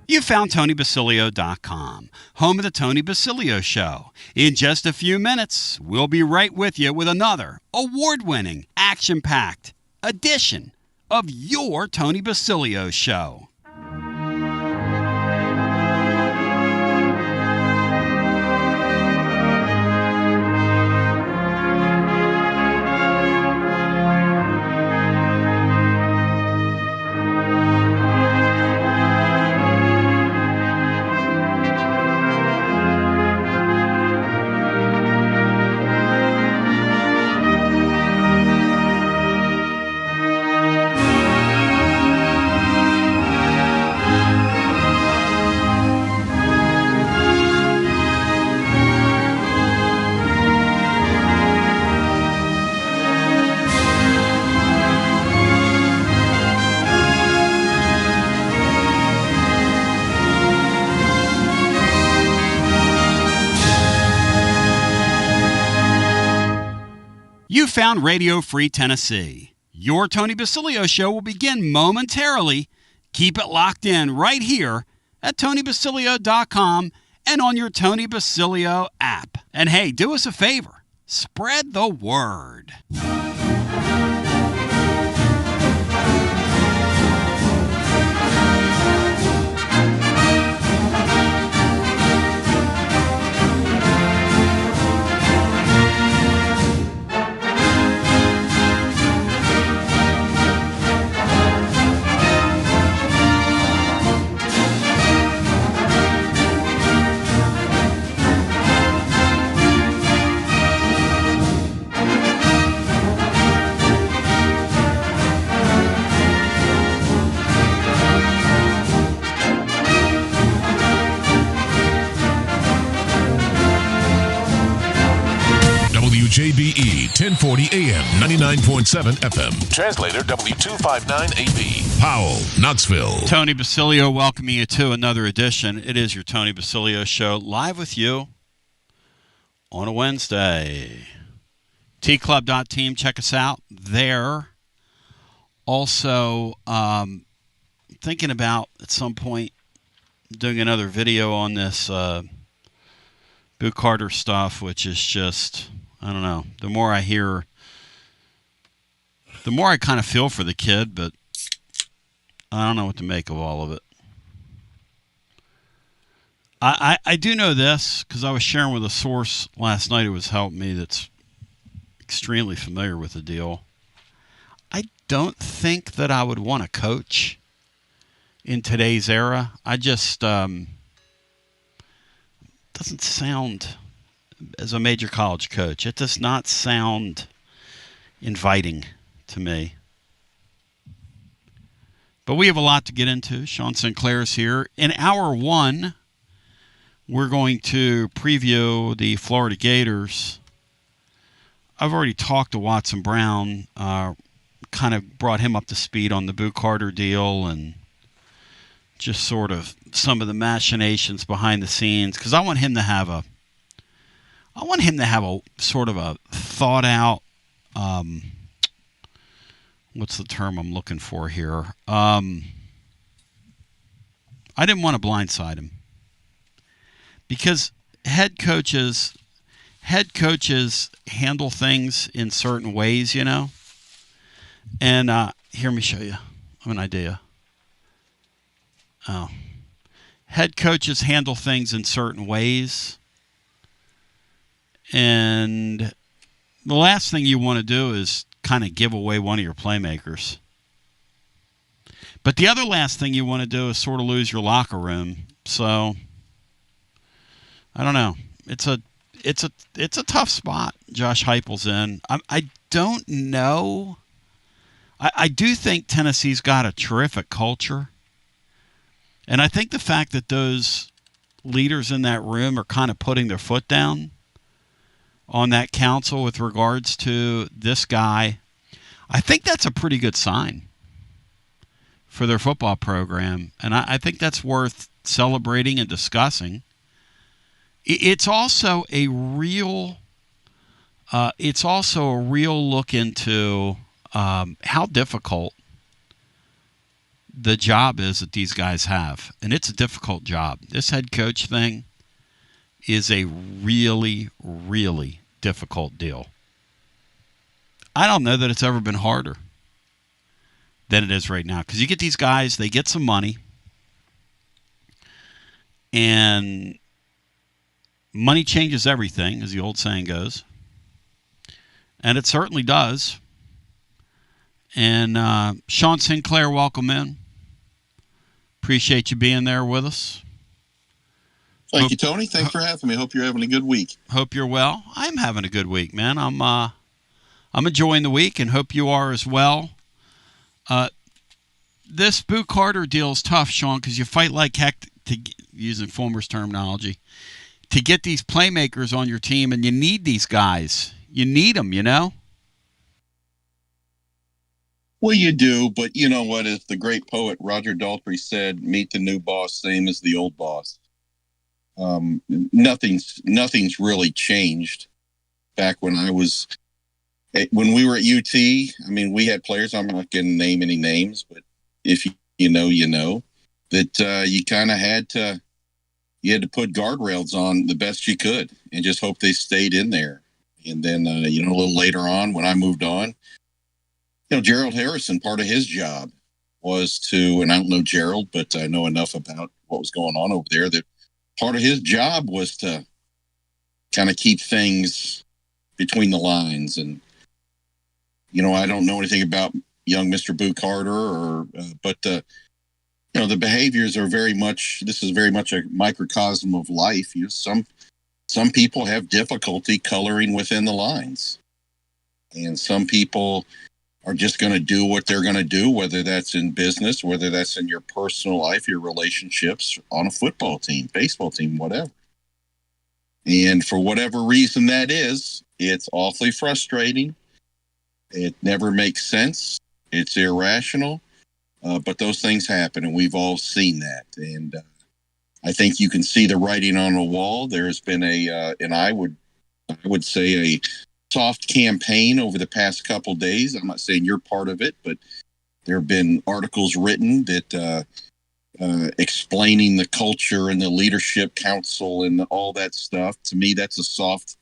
You found TonyBasilio.com, home of the Tony Basilio Show. In just a few minutes, we'll be right with you with another award-winning, action-packed edition of your Tony Basilio Show. You found Radio Free Tennessee. Your Tony Basilio Show will begin momentarily. Keep it locked in right here at TonyBasilio.com and on your Tony Basilio app. And hey, do us a favor. Spread the word. WJBE 1040 AM, 99.7 FM. Translator W259AB. Powell, Knoxville. Tony Basilio welcoming you to another edition. It is your Tony Basilio Show, live with you on a Wednesday. tclub.team, check us out there. Also, thinking about at some point doing another video on this Boo Carter stuff, which is just, I don't know. The more I hear, the more I kind of feel for the kid, but I don't know what to make of all of it. I do know this because I was sharing with a source last night who was helping me that's extremely familiar with the deal. I don't think that I would want to coach in today's era. I just doesn't sound, as a major college coach, it does not sound inviting to me. But we have a lot to get into. Sean Sinclair's here. In hour one, we're going to preview the Florida Gators. I've already talked to Watson Brown, kind of brought him up to speed on the Boo Carter deal and just sort of some of the machinations behind the scenes, because I want him to have a sort of a thought out, what's the term I'm looking for here? I didn't want to blindside him because head coaches handle things in certain ways, you know. And here, let me show you. I have an idea. Oh. Head coaches handle things in certain ways. And the last thing you want to do is kind of give away one of your playmakers. But the other last thing you want to do is sort of lose your locker room. So, I don't know. It's a tough spot Josh Heupel's in. I don't know. I do think Tennessee's got a terrific culture. And I think the fact that those leaders in that room are kind of putting their foot down on that council with regards to this guy, I think that's a pretty good sign for their football program. And I think that's worth celebrating and discussing. It's also a real look into how difficult the job is that these guys have. And it's a difficult job. This head coach thing is a really, really difficult deal. I don't know that it's ever been harder than it is right now. Because you get these guys, they get some money. And money changes everything, as the old saying goes. And it certainly does. And Sean Sinclair, welcome in. Appreciate you being there with us. Thank you, Tony. Thanks for having me. Hope you're having a good week. Hope you're well. I'm having a good week, man. I'm enjoying the week, and hope you are as well. This Boo Carter deal is tough, Sean, because you fight like heck, using Fulmer's terminology, to get these playmakers on your team, and you need these guys. You need them, you know? Well, you do, but you know what? As the great poet Roger Daltrey said, meet the new boss, same as the old boss. Nothing's really changed. Back when when we were at UT, I mean, we had players. I'm not going to name any names, but if you know that you kind of had to put guardrails on the best you could and just hope they stayed in there. And then a little later on, when I moved on, Gerald Harrison, part of his job was to, and I don't know Gerald, but I know enough about what was going on over there that part of his job was to kind of keep things between the lines. And, I don't know anything about young Mr. Boo Carter, but the behaviors are this is very much a microcosm of life. Some people have difficulty coloring within the lines, and some people are just going to do what they're going to do, whether that's in business, whether that's in your personal life, your relationships, on a football team, baseball team, whatever. And for whatever reason that is, it's awfully frustrating. It never makes sense. It's irrational. But those things happen, and we've all seen that. And I think you can see the writing on the wall. There's been and I would say a soft campaign over the past couple of days. I'm not saying you're part of it, but there have been articles written that explaining the culture and the leadership council and all that stuff. To me, that's a soft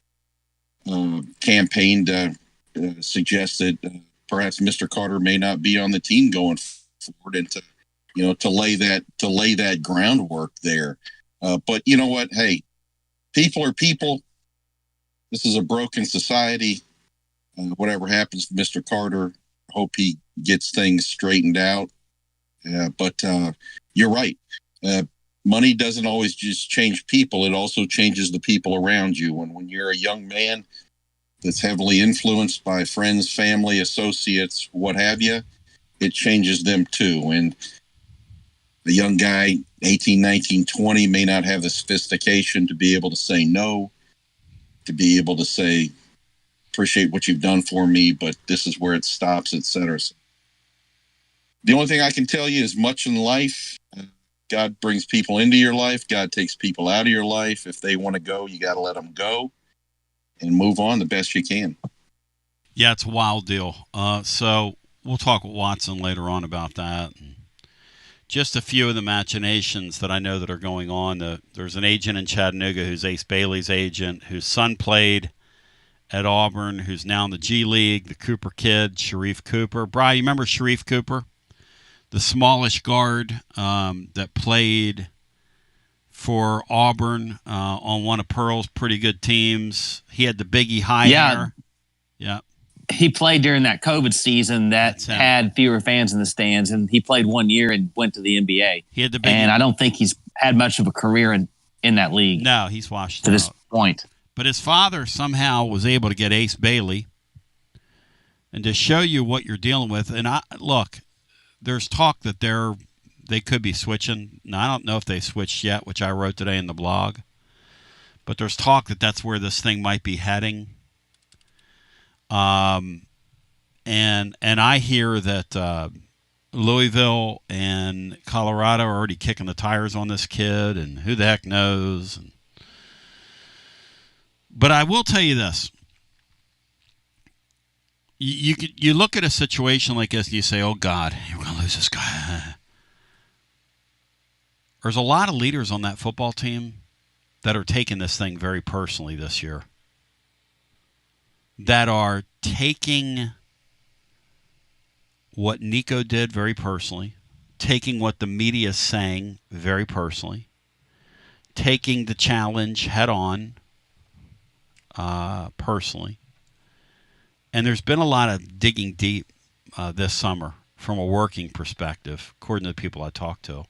campaign to suggest that perhaps Mr. Carter may not be on the team going forward, and to lay that groundwork there. But you know what? Hey, people are people. This is a broken society. Whatever happens to Mr. Carter, hope he gets things straightened out. But you're right. Money doesn't always just change people. It also changes the people around you. And when you're a young man that's heavily influenced by friends, family, associates, what have you, it changes them too. And the young guy, 18, 19, 20, may not have the sophistication to be able to say no, to be able to say, appreciate what you've done for me, but this is where it stops, etc. The only thing I can tell you is much in life, God brings people into your life. God takes people out of your life. If they want to go, you got to let them go and move on the best you can. Yeah, it's a wild deal. So we'll talk with Watson later on about that. Just a few of the machinations that I know that are going on. There's an agent in Chattanooga who's Ace Bailey's agent, whose son played at Auburn, who's now in the G League, the Cooper kid, Sharif Cooper. Brian, you remember Sharif Cooper? The smallish guard that played for Auburn on one of Pearl's pretty good teams. He had the biggie high hair. Yeah. He played during that COVID season that had fewer fans in the stands, and he played 1 year and went to the NBA. He had the biggie. And I don't think he's had much of a career in that league. No, he's washed to this point. But his father somehow was able to get Ace Bailey, and to show you what you're dealing with. And look, there's talk that they could be switching. Now, I don't know if they switched yet, which I wrote today in the blog. But there's talk that that's where this thing might be heading. And I hear that Louisville and Colorado are already kicking the tires on this kid, and who the heck knows. But I will tell you this. You look at a situation like this and you say, oh, God, we're going to lose this guy. There's a lot of leaders on that football team that are taking this thing very personally this year, that are taking what Nico did very personally, taking what the media is saying very personally, taking the challenge head on personally. And there's been a lot of digging deep this summer from a working perspective, according to the people I talked to.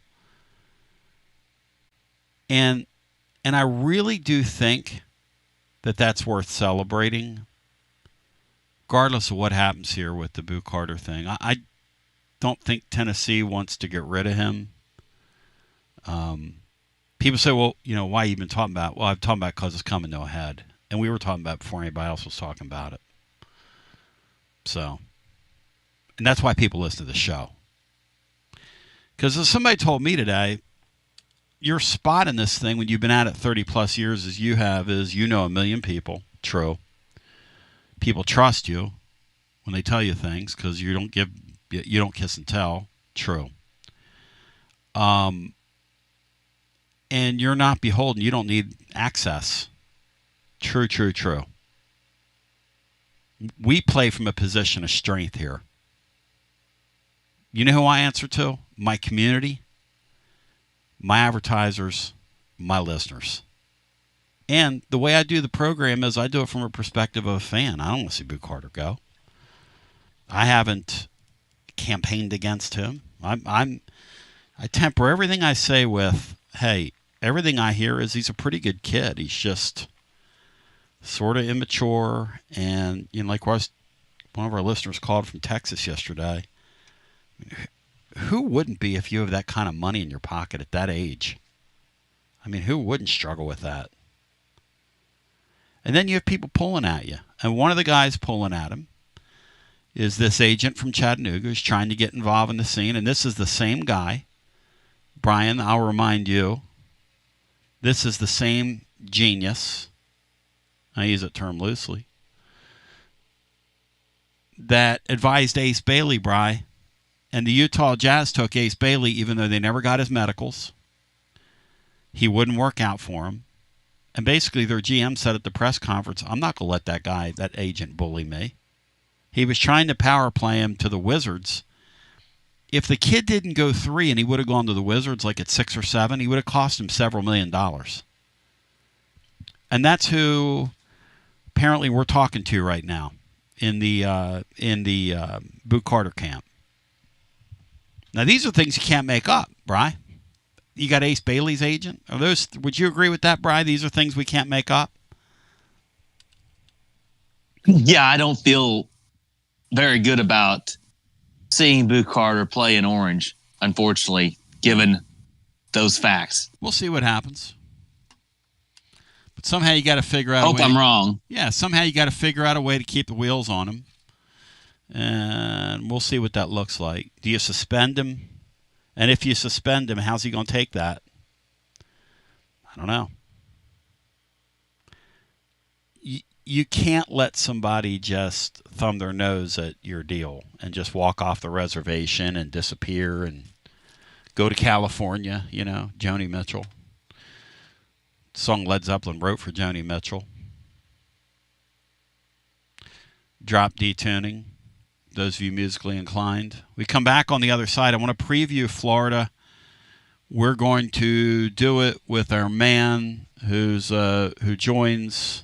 And I really do think that that's worth celebrating, regardless of what happens here with the Boo Carter thing. I don't think Tennessee wants to get rid of him. People say, well, why you been talking about? Well, I'm talking about because it's coming to a head. And we were talking about it before anybody else was talking about it. So, and that's why people listen to the show. Because as somebody told me today, your spot in this thing when you've been at it 30 plus years as you have is a million people. True. People trust you when they tell you things because you don't kiss and tell. True. And you're not beholden. You don't need access. True. We play from a position of strength here. You know who I answer to? My community, my advertisers, my listeners. And the way I do the program is I do it from a perspective of a fan. I don't want to see Boo Carter go. I haven't campaigned against him. I temper everything I say with, hey, everything I hear is he's a pretty good kid. He's just sort of immature. And, like one of our listeners called from Texas yesterday. Who wouldn't be if you have that kind of money in your pocket at that age? I mean, who wouldn't struggle with that? And then you have people pulling at you. And one of the guys pulling at him is this agent from Chattanooga who's trying to get involved in the scene. And this is the same guy. Brian, I'll remind you, this is the same genius, I use that term loosely, that advised Ace Bailey, Bry. And the Utah Jazz took Ace Bailey even though they never got his medicals. He wouldn't work out for him. And basically their GM said at the press conference, I'm not going to let that agent bully me. He was trying to power play him to the Wizards. If the kid didn't go 3 and he would have gone to the Wizards like at 6 or 7, he would have cost him several $1 million. And that's who apparently we're talking to right now in the Boo Carter camp. Now, these are things you can't make up, Bri. You got Ace Bailey's agent. Would you agree with that, Bri? These are things we can't make up? Yeah, I don't feel very good about seeing Boo Carter play in orange, unfortunately, given those facts. We'll see what happens. But somehow you got to figure out a way. Hope I'm wrong. Yeah, somehow you got to figure out a way to keep the wheels on him. And we'll see what that looks like. Do you suspend him? And if you suspend him, how's he going to take that? I don't know. You can't let somebody just thumb their nose at your deal and just walk off the reservation and disappear and go to California, Joni Mitchell. Song Led Zeppelin wrote for Joni Mitchell. Drop D tuning. Those of you musically inclined. We come back on the other side. I want to preview Florida. We're going to do it with our man who joins,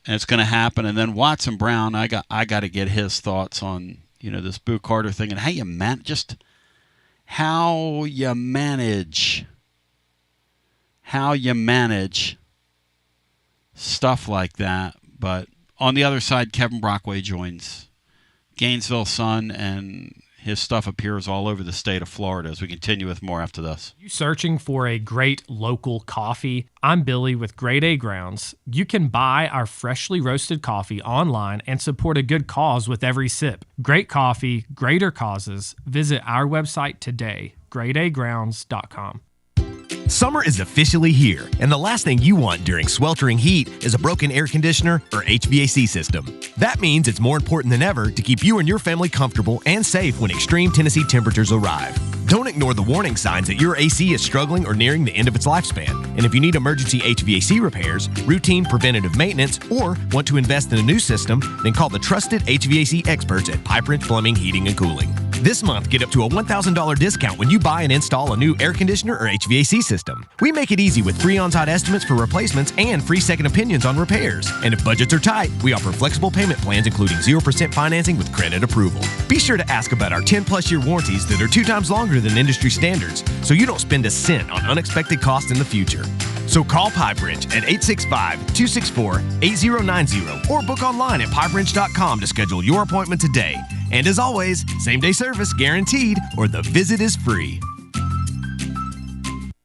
and it's going to happen. And then Watson Brown, I got to get his thoughts on this Boo Carter thing and how you manage stuff like that. But on the other side, Kevin Brockway joins. Gainesville Sun, and his stuff appears all over the state of Florida as we continue with more after this. You searching for a great local coffee? I'm Billy with Grade A Grounds. You can buy our freshly roasted coffee online and support a good cause with every sip. Great coffee, greater causes. Visit our website today, gradeagrounds.com. Summer is officially here, and the last thing you want during sweltering heat is a broken air conditioner or HVAC system. That means it's more important than ever to keep you and your family comfortable and safe when extreme Tennessee temperatures arrive. Don't ignore the warning signs that your AC is struggling or nearing the end of its lifespan. And if you need emergency HVAC repairs, routine preventative maintenance, or want to invest in a new system, then call the trusted HVAC experts at Pipe Wrench Plumbing, Heating, and Cooling. This month, get up to a $1,000 discount when you buy and install a new air conditioner or HVAC system. We make it easy with free on-site estimates for replacements and free second opinions on repairs. And if budgets are tight, we offer flexible payment plans including 0% financing with credit approval. Be sure to ask about our 10-plus year warranties that are 2 times longer than industry standards, so you don't spend a cent on unexpected costs in the future. So call Pipe Wrench at 865-264-8090 or book online at pipewrench.com to schedule your appointment today. And as always, same-day service guaranteed or the visit is free.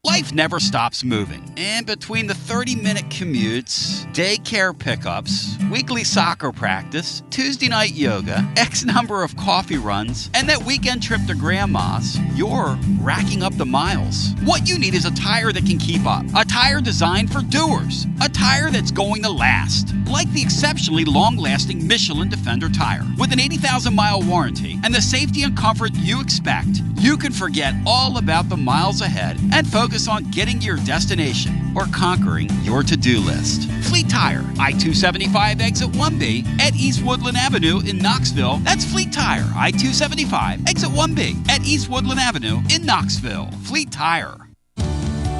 Life never stops moving. And between the 30-minute commutes, daycare pickups, weekly soccer practice, Tuesday night yoga, X number of coffee runs, and that weekend trip to grandma's, you're racking up the miles. What you need is a tire that can keep up. A tire designed for doers. A tire that's going to last. Like the exceptionally long-lasting Michelin Defender tire. With an 80,000-mile warranty and the safety and comfort you expect, you can forget all about the miles ahead and focus on getting to your destination or conquering your to-do list. Fleet Tire, I-275 exit 1B at East Woodland Avenue in Knoxville. That's Fleet Tire, I-275 exit 1B at East Woodland Avenue in Knoxville. Fleet Tire.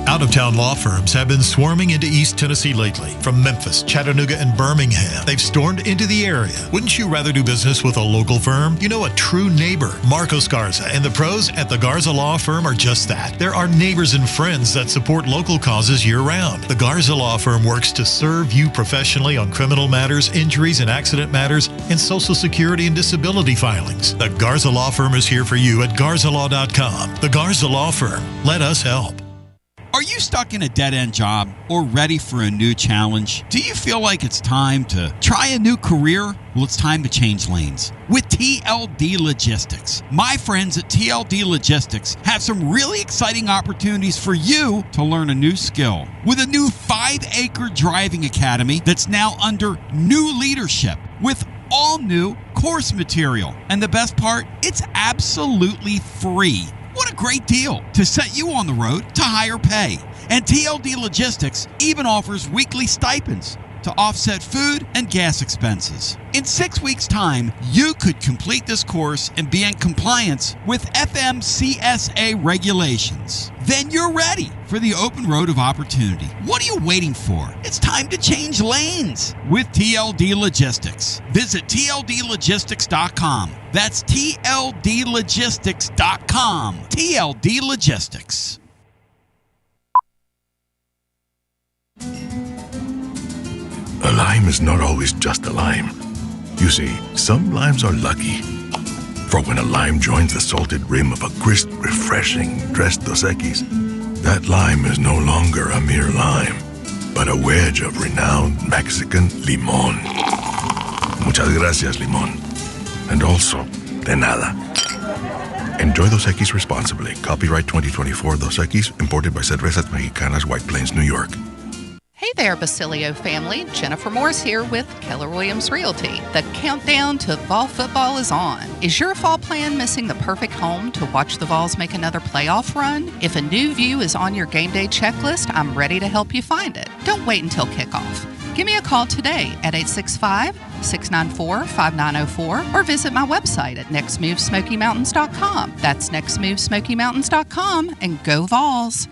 Out-of-town law firms have been swarming into East Tennessee lately. From Memphis, Chattanooga, and Birmingham, they've stormed into the area. Wouldn't you rather do business with a local firm? You know, a true neighbor. Marcos Garza and the pros at the Garza Law Firm are just that. There are neighbors and friends that support local causes year-round. The Garza Law Firm works to serve you professionally on criminal matters, injuries and accident matters, and Social Security and disability filings. The Garza Law Firm is here for you at garzalaw.com. The Garza Law Firm. Let us help. Are you stuck in a dead-end job or ready for a new challenge? Do you feel like it's time to try a new career? Well, it's time to change lanes with TLD Logistics. My friends at TLD Logistics have some really exciting opportunities for you to learn a new skill. With a new 5-acre driving academy that's now under new leadership with all new course material. And the best part, it's absolutely free. What a great deal to set you on the road to higher pay. And TLD Logistics even offers weekly stipends to offset food and gas expenses. In 6 weeks' time, you could complete this course and be in compliance with FMCSA regulations. Then you're ready for the open road of opportunity. What are you waiting for? It's time to change lanes with TLD Logistics. Visit tldlogistics.com. That's tldlogistics.com. TLD Logistics. A lime is not always just a lime. You see, some limes are lucky. For when a lime joins the salted rim of a crisp, refreshing Tres Dos Equis, that lime is no longer a mere lime, but a wedge of renowned Mexican limón. Muchas gracias, limón. And also, de nada. Enjoy Dos Equis responsibly. Copyright 2024 Dos Equis, imported by Cervezas Mexicanas, White Plains, New York. Hey there, Basilio family. Jennifer Morris here with Keller Williams Realty. The countdown to fall football is on. Is your fall plan missing the perfect home to watch the Vols make another playoff run? If a new view is on your game day checklist, I'm ready to help you find it. Don't wait until kickoff. Give me a call today at 865-694-5904 or visit my website at nextmovesmokymountains.com. That's nextmovesmokymountains.com, and go Vols.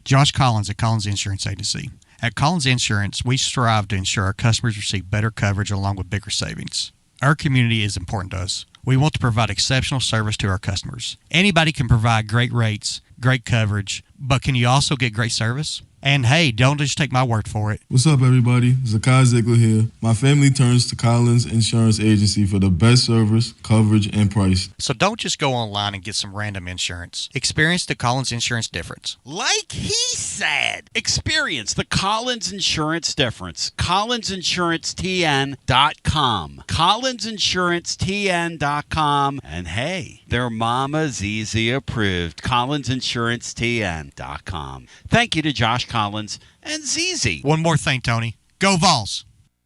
Josh Collins at Collins Insurance Agency. At Collins Insurance, we strive to ensure our customers receive better coverage along with bigger savings. Our community is important to us. We want to provide exceptional service to our customers. Anybody can provide great rates, great coverage, but can you also get great service? And hey, don't just take my word for it. What's up, everybody? Zakai Ziegler here. My family turns to Collins Insurance Agency for the best service, coverage, and price. So don't just go online and get some random insurance. Experience the Collins Insurance difference. Like he said, experience the Collins Insurance difference. CollinsInsuranceTN.com. CollinsInsuranceTN.com. And hey, their Mama ZZ approved. CollinsInsuranceTN.com. Thank you to Josh Collins and ZZ. One more thing, Tony. Go Vols.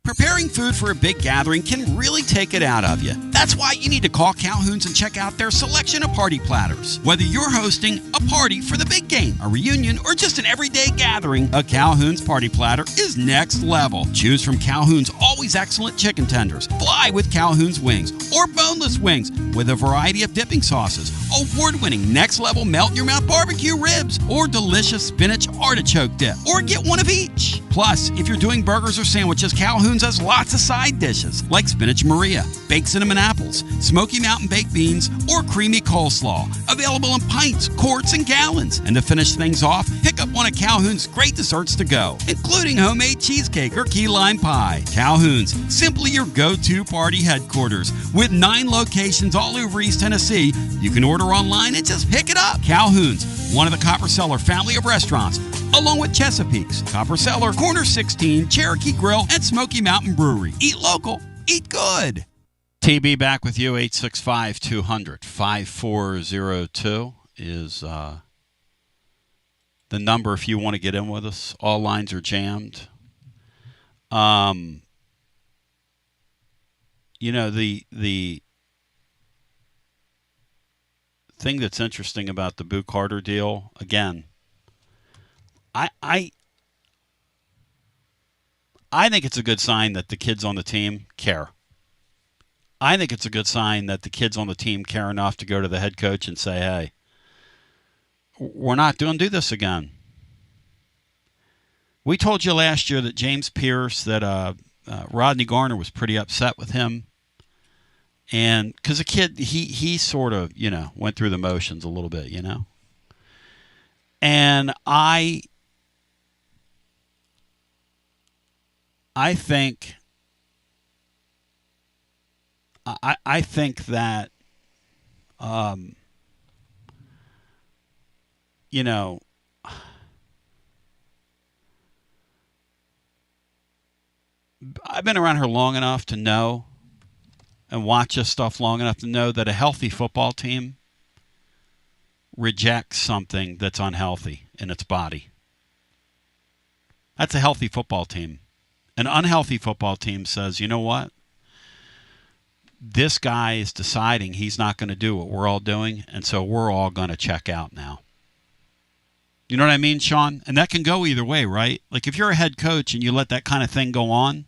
Preparing food for a big gathering can really take it out of you. That's why you need to call Calhoun's and check out their selection of party platters. Whether you're hosting a party for the big game, a reunion, or just an everyday gathering, a Calhoun's party platter is next level. Choose from Calhoun's always excellent chicken tenders, fly with Calhoun's wings, or boneless wings with a variety of dipping sauces, award-winning next-level melt-in-your-mouth barbecue ribs, or delicious spinach artichoke dip, or get one of each. Plus, if you're doing burgers or sandwiches, Calhoun's has lots of side dishes like spinach Maria, baked cinnamon apples, Smoky Mountain baked beans, or creamy coleslaw. Available in pints, quarts, and gallons. And to finish things off, pick up one of Calhoun's great desserts to go, including homemade cheesecake or key lime pie. Calhoun's, simply your go-to party headquarters. With 9 locations all over East Tennessee, you can order online and just pick it up. Calhoun's, one of the Copper Cellar family of restaurants, along with Chesapeake's, Copper Cellar, Corner 16, Cherokee Grill, and Smoky Mountain Brewery. Eat local, eat good. TB back with you. 865-200-5402 is the number if you want to get in with us. All lines are jammed. You know, the thing that's interesting about the Boo Carter deal, again, I think it's a good sign that the kids on the team care. I think it's a good sign that the kids on the team care enough to go to the head coach and say, hey, we're not going to do this again. We told you last year that James Pierce, that Rodney Garner was pretty upset with him. And because the kid, he sort of, went through the motions a little bit, And I think that, I've been around her long enough to know and watch this stuff long enough to know that a healthy football team rejects something that's unhealthy in its body. That's a healthy football team. An unhealthy football team says, you know what? This guy is deciding he's not going to do what we're all doing, and so we're all going to check out now. You know what I mean, Sean? And that can go either way, right? Like if you're a head coach and you let that kind of thing go on,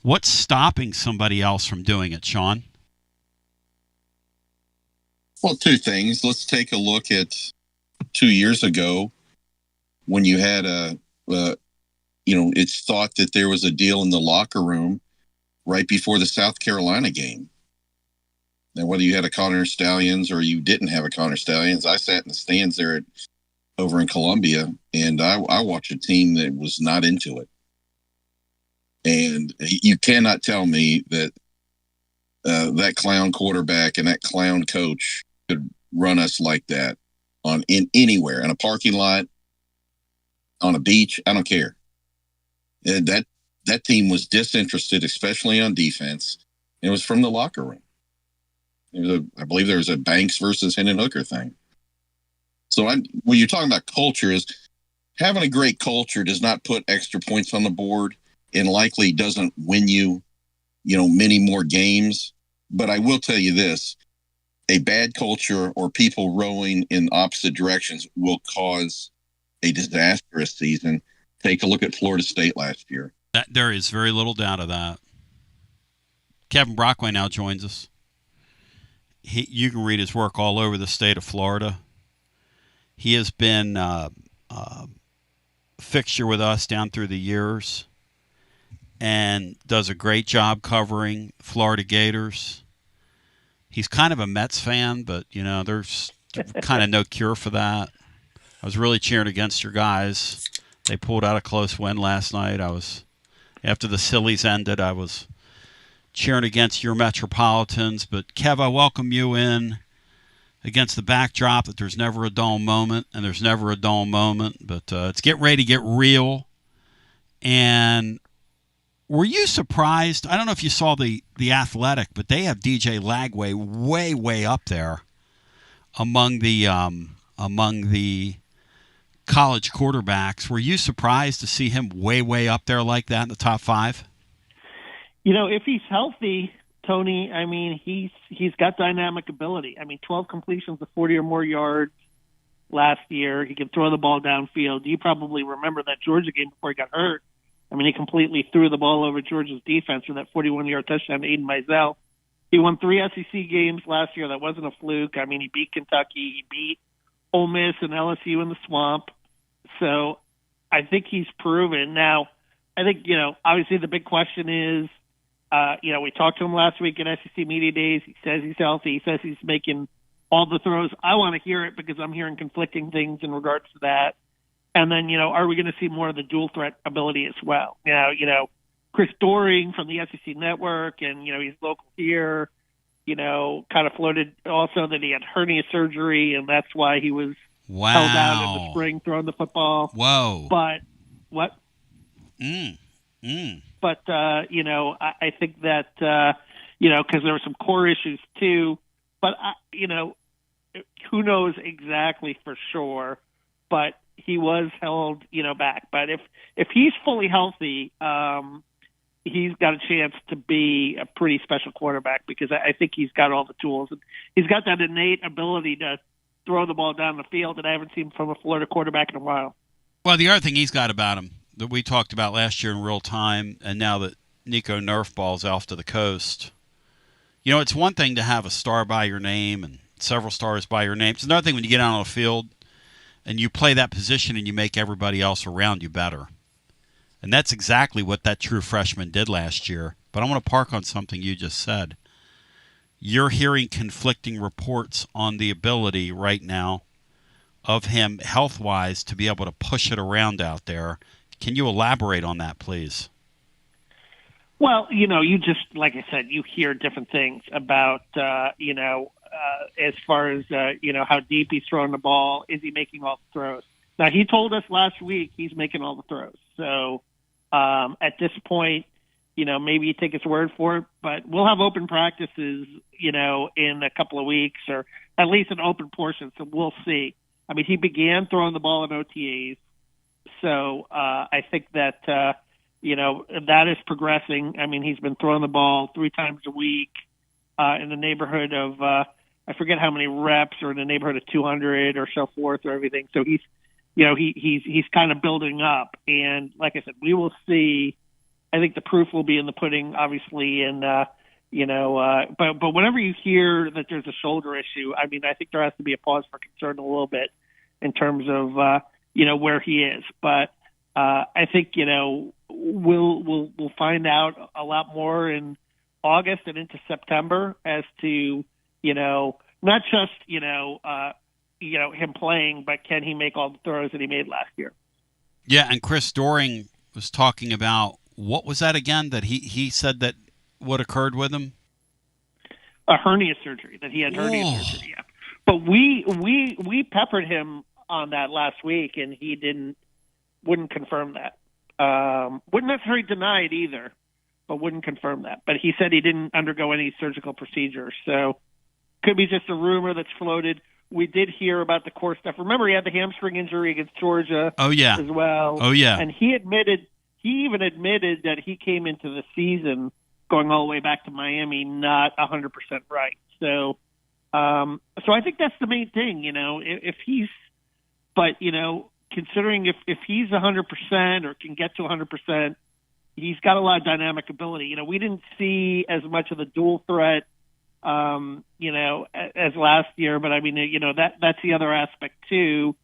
what's stopping somebody else from doing it, Sean? Well, 2 things. Let's take a look at 2 years ago when you had it's thought that there was a deal in the locker room right before the South Carolina game. Now, whether you had a Connor Stallions or you didn't have a Connor Stallions, I sat in the stands there over in Columbia, and I watched a team that was not into it. And you cannot tell me that that clown quarterback and that clown coach could run us like that in anywhere, in a parking lot, on a beach. I don't care. And that team was disinterested, especially on defense. It was from the locker room. I believe there was a Banks versus Hendon Hooker thing. So when you're talking about culture, is having a great culture does not put extra points on the board and likely doesn't win you, many more games. But I will tell you this, a bad culture or people rowing in opposite directions will cause a disastrous season. Take a look at Florida State last year. There is very little doubt of that. Kevin Brockway now joins us. You can read his work all over the state of Florida. He has been a fixture with us down through the years and does a great job covering Florida Gators. He's kind of a Mets fan, but, there's kind of no cure for that. I was really cheering against your guys. They pulled out a close win last night. After the Sillies ended, I was cheering against your Metropolitans. But, Kev, I welcome you in against the backdrop that there's never a dull moment, and there's never a dull moment. But it's getting ready to get real. And were you surprised? I don't know if you saw the Athletic, but they have DJ Lagway way, way up there among the college quarterbacks. Were you surprised to see him way, way up there like that in the top 5? If he's healthy, Tony, I mean, he's got dynamic ability. I mean, 12 completions of 40 or more yards last year. He can throw the ball downfield. You probably remember that Georgia game before he got hurt. I mean, he completely threw the ball over Georgia's defense for that 41-yard touchdown to Aiden Mizell. He won 3 SEC games last year. That wasn't a fluke. I mean, he beat Kentucky. He beat Ole Miss and LSU in the swamp. So I think he's proven. Now, I think, obviously the big question is, we talked to him last week at SEC Media Days. He says he's healthy. He says he's making all the throws. I want to hear it because I'm hearing conflicting things in regards to that. And then, are we going to see more of the dual threat ability as well? Chris Doring from the SEC Network, and, he's local here, kind of floated also that he had hernia surgery, and that's why he was held out in the spring throwing the football. Whoa. But what? But, I think that, because there were some core issues too. But, who knows exactly for sure. But he was held, back. But if he's fully healthy, he's got a chance to be a pretty special quarterback because I think he's got all the tools. He's got that innate ability to throw the ball down the field that I haven't seen from a Florida quarterback in a while. Well, the other thing he's got about him that we talked about last year in real time, and now that Nico Nerfball's off to the coast, it's one thing to have a star by your name and several stars by your name. It's another thing when you get out on the field and you play that position and you make everybody else around you better. And that's exactly what that true freshman did last year. But I want to park on something you just said. You're hearing conflicting reports on the ability right now of him health-wise to be able to push it around out there. Can you elaborate on that, please? Well, you just, like I said, you hear different things about, as far as, how deep he's throwing the ball. Is he making all the throws? Now, he told us last week he's making all the throws. So at this point, maybe you take his word for it, but we'll have open practices, in a couple of weeks or at least an open portion. So we'll see. I mean, he began throwing the ball in OTAs. So I think that, that is progressing. I mean, he's been throwing the ball 3 times a week in the neighborhood of, I forget how many reps, or in the neighborhood of 200 or so forth or everything. So he's, he's kind of building up. And like I said, we will see. I think the proof will be in the pudding, obviously. And, but whenever you hear that there's a shoulder issue, I mean, I think there has to be a pause for concern a little in terms of, where he is. But I think, we'll find out a lot more in August and into September as to, not just, him playing, but can he make all the throws that he made last year? Yeah, and Chris Doring was talking about, what was that again that he said that what occurred with him? A hernia surgery, that he had hernia surgery, yeah. But we peppered him on that last week, and he wouldn't confirm that. Wouldn't necessarily deny it either, but wouldn't confirm that. But he said he didn't undergo any surgical procedures, so could be just a rumor that's floated. We did hear about the core stuff. Remember, he had the hamstring injury against Georgia. Oh yeah, as well. Oh yeah, and he even admitted that he came into the season going all the way back to Miami not 100% right. So I think that's the main thing. If he's, but considering if he's 100% or can get to 100%, he's got a lot of dynamic ability. We didn't see as much of the dual threat, as last year, but I mean, that's the other aspect too.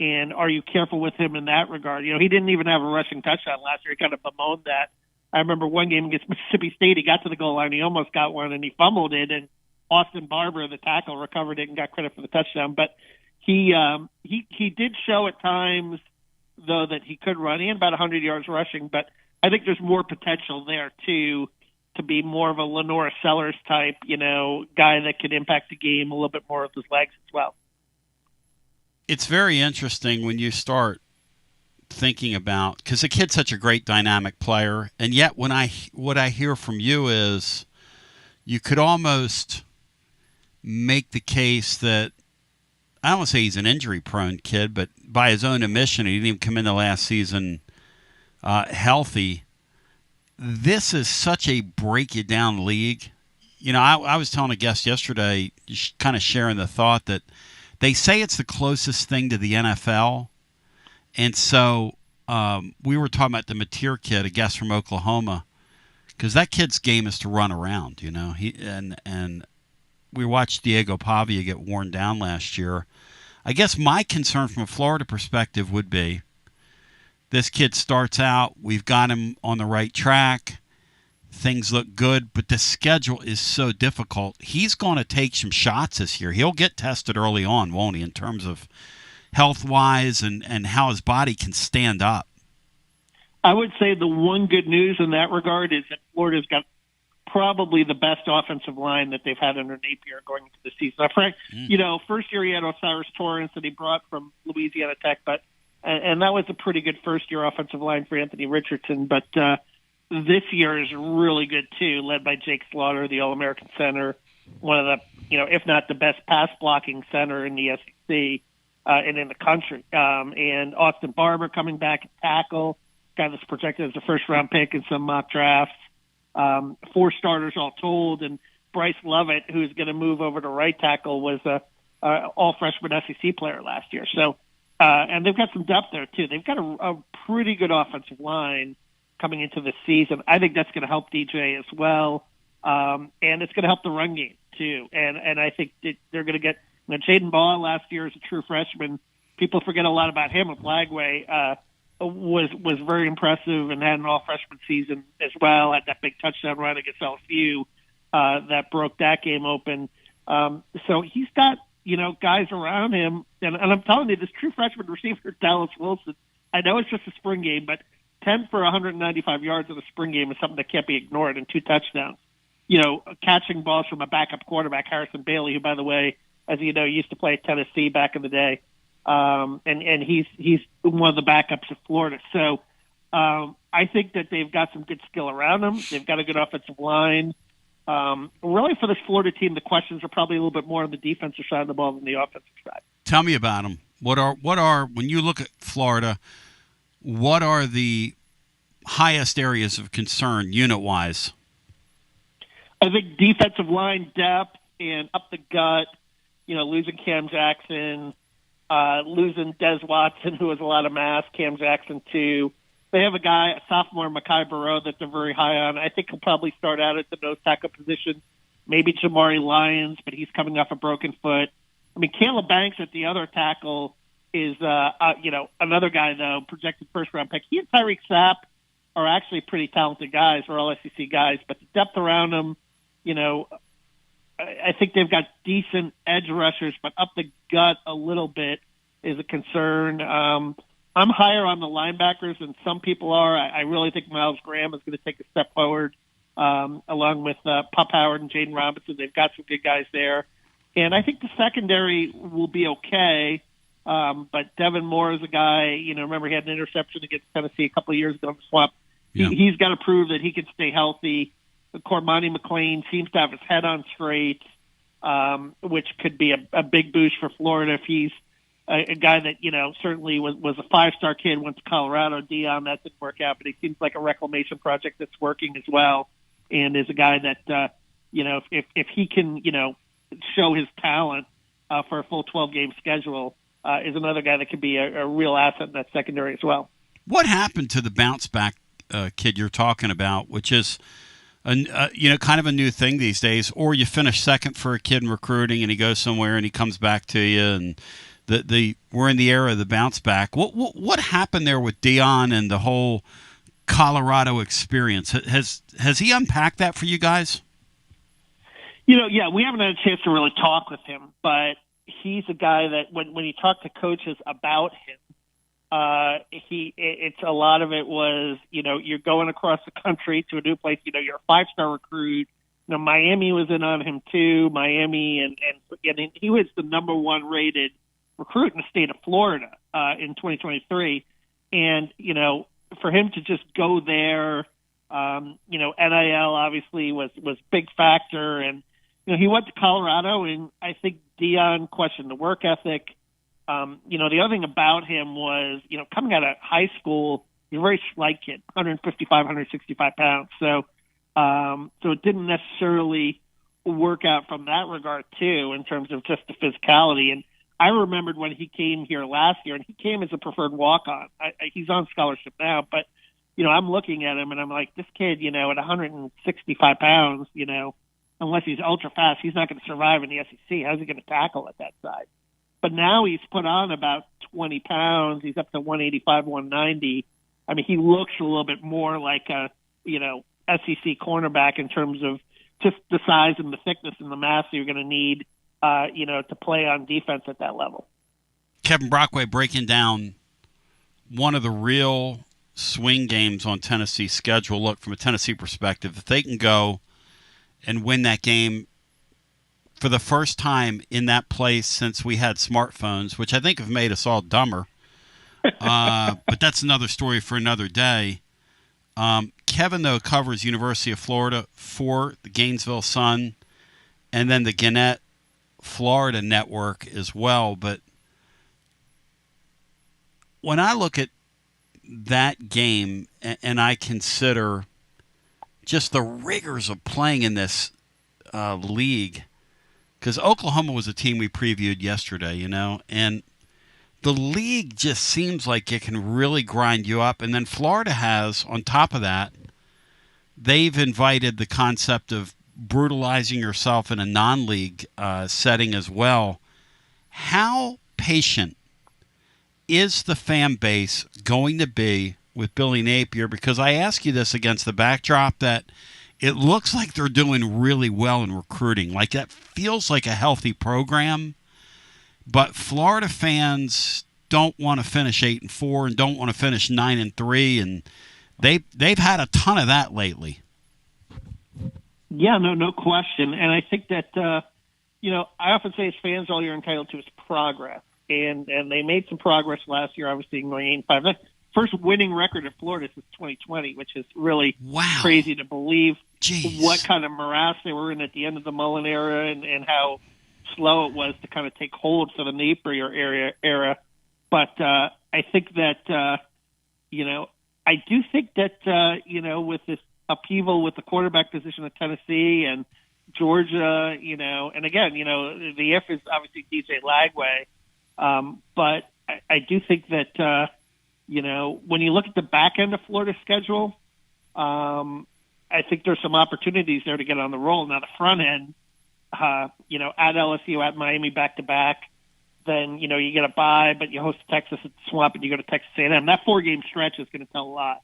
And are you careful with him in that regard? He didn't even have a rushing touchdown last year. He kind of bemoaned that. I remember one game against Mississippi State, he got to the goal line, he almost got one, and he fumbled it, and Austin Barber, the tackle, recovered it and got credit for the touchdown. But he did show at times, though, that he could run. He had about 100 yards rushing, but I think there's more potential there too, to be more of a Lenora Sellers type, guy that could impact the game a little bit more with his legs as well. It's very interesting when you start thinking about, because the kid's such a great dynamic player, and yet what I hear from you is you could almost make the case that, I don't want to say he's an injury-prone kid, but by his own admission, he didn't even come into last season healthy. this is such a break-you-down league. You know, I was telling a guest yesterday, kind of sharing the thought that they say it's the closest thing to the NFL. And so we were talking about the Mateer kid, a guest from Oklahoma, because that kid's game is to run around, you know. And we watched Diego Pavia get worn down last year. I guess my concern from a Florida perspective would be this kid starts out, we've got him on the right track, things look good, but the schedule is so difficult. He's going to take some shots this year. He'll get tested early on, won't he, in terms of health-wise and how his body can stand up. I would say the one good news in that regard is that Florida's got probably the best offensive line that they've had under Napier going into the season. Frank, you know, first year he had Osiris Torrance that he brought from Louisiana Tech, and that was a pretty good first-year offensive line for Anthony Richardson. But this year is really good too, led by Jake Slaughter, the All-American center, one of the, you know, if not the best pass-blocking center in the SEC and in the country. And Austin Barber coming back at tackle, guy that's projected as a first-round pick in some mock drafts. 4 starters all told, and Bryce Lovett, who's going to move over to right tackle, was a all-freshman SEC player last year. So, and they've got some depth there too. They've got a pretty good offensive line coming into the season. I think that's going to help DJ as well, and it's going to help the run game too. And I think that they're going to get, you know, Jaden Ball last year as a true freshman. People forget a lot about him. Flagway was very impressive and had an all-freshman season as well. Had that big touchdown run against LSU that broke that game open. So he's got, you know, guys around him. And I'm telling you, this true freshman receiver, Dallas Wilson, I know it's just a spring game, but 10 for 195 yards in the spring game is something that can't be ignored, and 2 touchdowns. You know, catching balls from a backup quarterback, Harrison Bailey, who, by the way, as you know, used to play at Tennessee back in the day. And he's one of the backups of Florida. So I think that they've got some good skill around them. They've got a good offensive line. Really, for this Florida team, the questions are probably a little bit more on the defensive side of the ball than the offensive side. Tell me about them. What are when you look at Florida, what are the highest areas of concern unit-wise? I think defensive line depth and up the gut, you know, losing Cam Jackson, losing Des Watson, who has a lot of mass, Cam Jackson too. They have a guy, a sophomore, Mekhi Barrow, that they're very high on. I think he'll probably start out at the nose tackle position, maybe Jamari Lyons, but he's coming off a broken foot. I mean, Caleb Banks at the other tackle is, you know, another guy, though, projected first-round pick. He and Tyreek Sapp are actually pretty talented guys. They're all SEC guys, but the depth around them, you know, I think they've got decent edge rushers, but up the gut a little bit is a concern. I'm higher on the linebackers than some people are. I really think Miles Graham is going to take a step forward, along with Pup Howard and Jaden Robinson. They've got some good guys there. And I think the secondary will be okay. But Devin Moore is a guy, you know, remember he had an interception against Tennessee a couple of years ago in the swamp. Yeah. He's got to prove that he can stay healthy. Cormani McLean seems to have his head on straight, which could be a big boost for Florida if he's a guy that, you know, certainly was a 5-star kid, went to Colorado. Dion, that didn't work out, but he seems like a reclamation project that's working as well, and is a guy that, you know, if he can, you know, show his talent for a full 12-game schedule, is another guy that could be a real asset in that secondary as well. What happened to the bounce-back kid you're talking about, which is, you know, kind of a new thing these days, or you finish second for a kid in recruiting and he goes somewhere and he comes back to you, and we're in the era of the bounce back. What happened there with Dion and the whole Colorado experience? Has he unpacked that for you guys? You know, yeah, we haven't had a chance to really talk with him, but he's a guy that when you talk to coaches about him, it's a lot of it was, you know, you're going across the country to a new place. You know, you're a 5-star recruit. You know, Miami was in on him too. Miami and he was the number 1 rated recruit in the state of Florida in 2023. And, you know, for him to just go there, you know, NIL obviously was big factor. And, you know, he went to Colorado, and I think Dion questioned the work ethic. You know, the other thing about him was, you know, coming out of high school, He's a very slight kid, 155, 165 pounds. So it didn't necessarily work out from that regard too, in terms of just the physicality. And I remembered when he came here last year, and he came as a preferred walk-on. He's on scholarship now, but I'm looking at him and I'm like, this kid, at 165 pounds, unless he's ultra fast, he's not going to survive in the SEC. How's he going to tackle at that size? But now he's put on about 20 pounds. He's up to 185, 190. I mean, he looks a little bit more like a, SEC cornerback in terms of just the size and the thickness and the mass you're going to need, to play on defense at that level. Kevin Brockway breaking down one of the real swing games on Tennessee's schedule. Look, from a Tennessee perspective, if they can go and win that game for the first time in that place since we had smartphones, which I think have made us all dumber, but that's another story for another day. Kevin, though, covers University of Florida for the Gainesville Sun and then the Gannett Florida Network as well. But when I look at that game and I consider just the rigors of playing in this league, because Oklahoma was a team we previewed yesterday, and the league just seems like it can really grind you up. And then Florida has, on top of that, they've invited the concept of brutalizing yourself in a non-league setting as well. How patient is the fan base going to be with Billy Napier? Because I ask you this against the backdrop that it looks like they're doing really well in recruiting. Like, that feels like a healthy program. But Florida fans don't want to finish 8-4 and don't want to finish 9-3, and they've had a ton of that lately. Yeah, no question. And I think that I often say as fans, all you're entitled to is progress, and they made some progress last year. Obviously, going 8-5. That first winning record of Florida since 2020, which is really crazy to believe. Jeez. What kind of morass they were in at the end of the Mullen era, and how slow it was to kind of take hold for the Napier era. But I think that, I do think that, with this upheaval with the quarterback position at Tennessee and Georgia, and again, the if is obviously DJ Lagway. But I do think that, when you look at the back end of Florida's schedule, I think there's some opportunities there to get on the roll. Now, the front end, at LSU, at Miami back-to-back, then, you get a bye, but you host Texas at the Swamp and you go to Texas A&M. That 4-game stretch is going to tell a lot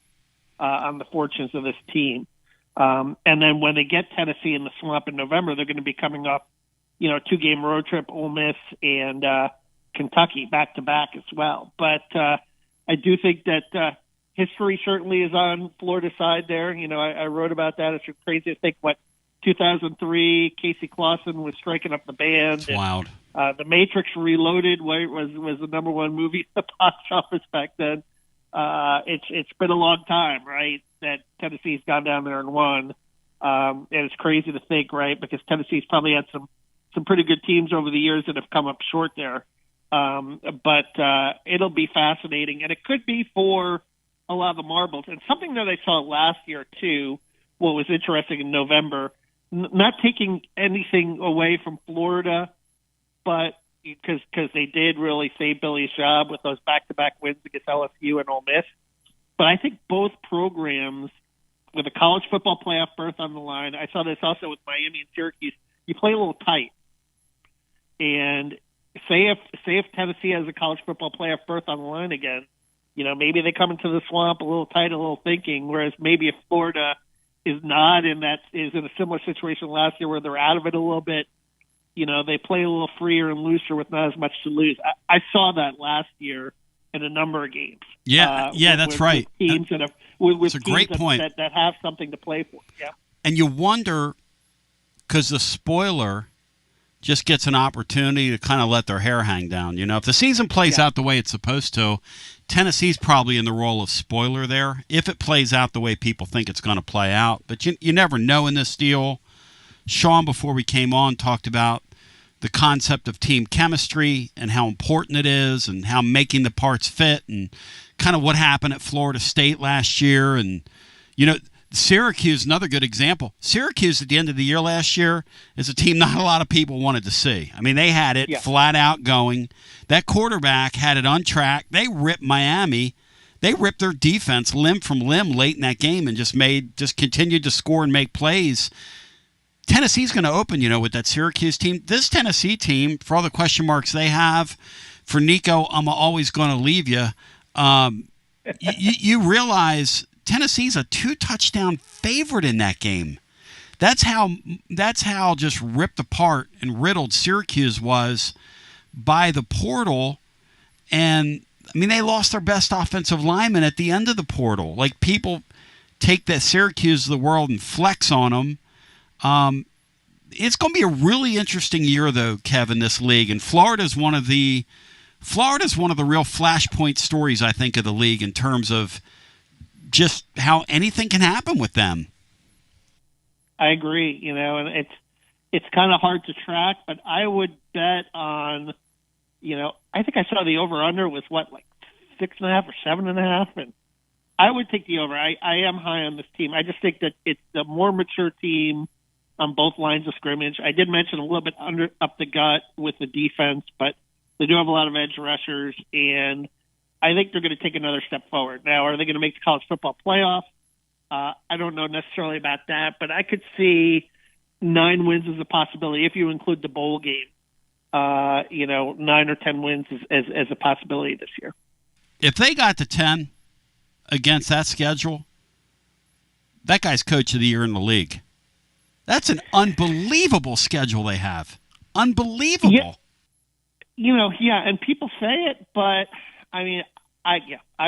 on the fortunes of this team. And then when they get Tennessee in the Swamp in November, they're going to be coming off, a 2-game road trip, Ole Miss and Kentucky back-to-back as well. But I do think that history certainly is on Florida's side there. I wrote about that. It's crazy to think 2003, Casey Clausen was striking up the band. It's wild. The Matrix Reloaded was the number one movie at the box office back then. It's been a long time, right, that Tennessee's gone down there and won. And it's crazy to think, right, because Tennessee's probably had some pretty good teams over the years that have come up short there. But it'll be fascinating, and it could be for a lot of the marbles. And something that I saw last year, too, what was interesting in November, not taking anything away from Florida, but because they did really save Billy's job with those back-to-back wins against LSU and Ole Miss. But I think both programs, with a college football playoff berth on the line, I saw this also with Miami and Syracuse, you play a little tight. And say if Tennessee has a college football playoff berth on the line again, maybe they come into the Swamp a little tight, a little thinking, whereas maybe if Florida is not is in a similar situation last year where they're out of it a little bit, they play a little freer and looser with not as much to lose. I saw that last year in a number of games. Yeah, that's right. With teams that have, with a great point. That have something to play for. Yeah. And you wonder, because the spoiler just gets an opportunity to kind of let their hair hang down. If the season plays out the way it's supposed to, Tennessee's probably in the role of spoiler there, if it plays out the way people think it's going to play out. But you never know in this deal. Sean, before we came on, talked about the concept of team chemistry and how important it is and how making the parts fit and kind of what happened at Florida State last year. And, Syracuse, another good example. Syracuse at the end of the year last year is a team not a lot of people wanted to see. I mean, they had it flat out going. That quarterback had it on track. They ripped Miami. They ripped their defense limb from limb late in that game and just continued to score and make plays. Tennessee's going to open, with that Syracuse team. This Tennessee team, for all the question marks they have, for Nico, I'm always going to leave you. You realize Tennessee's a 2-touchdown favorite in that game. That's how just ripped apart and riddled Syracuse was by the portal. And I mean, they lost their best offensive lineman at the end of the portal. Like, people take that Syracuse of the world and flex on them. It's going to be a really interesting year, though, Kevin, this league. And Florida's one of the real flashpoint stories, I think, of the league in terms of just how anything can happen with them. I agree, and it's kind of hard to track, but I would bet on, I think I saw the over-under was like 6.5 or 7.5, and I would take the over. I am high on this team. I just think that it's the more mature team on both lines of scrimmage. I did mention a little bit up the gut with the defense, but they do have a lot of edge rushers, and I think they're going to take another step forward. Now, are they going to make the college football playoff? I don't know necessarily about that, but I could see 9 wins as a possibility if you include the bowl game. 9 or 10 wins as a possibility this year. If they got to 10 against that schedule, that guy's coach of the year in the league. That's an unbelievable schedule they have. Unbelievable. And people say it, but I mean, I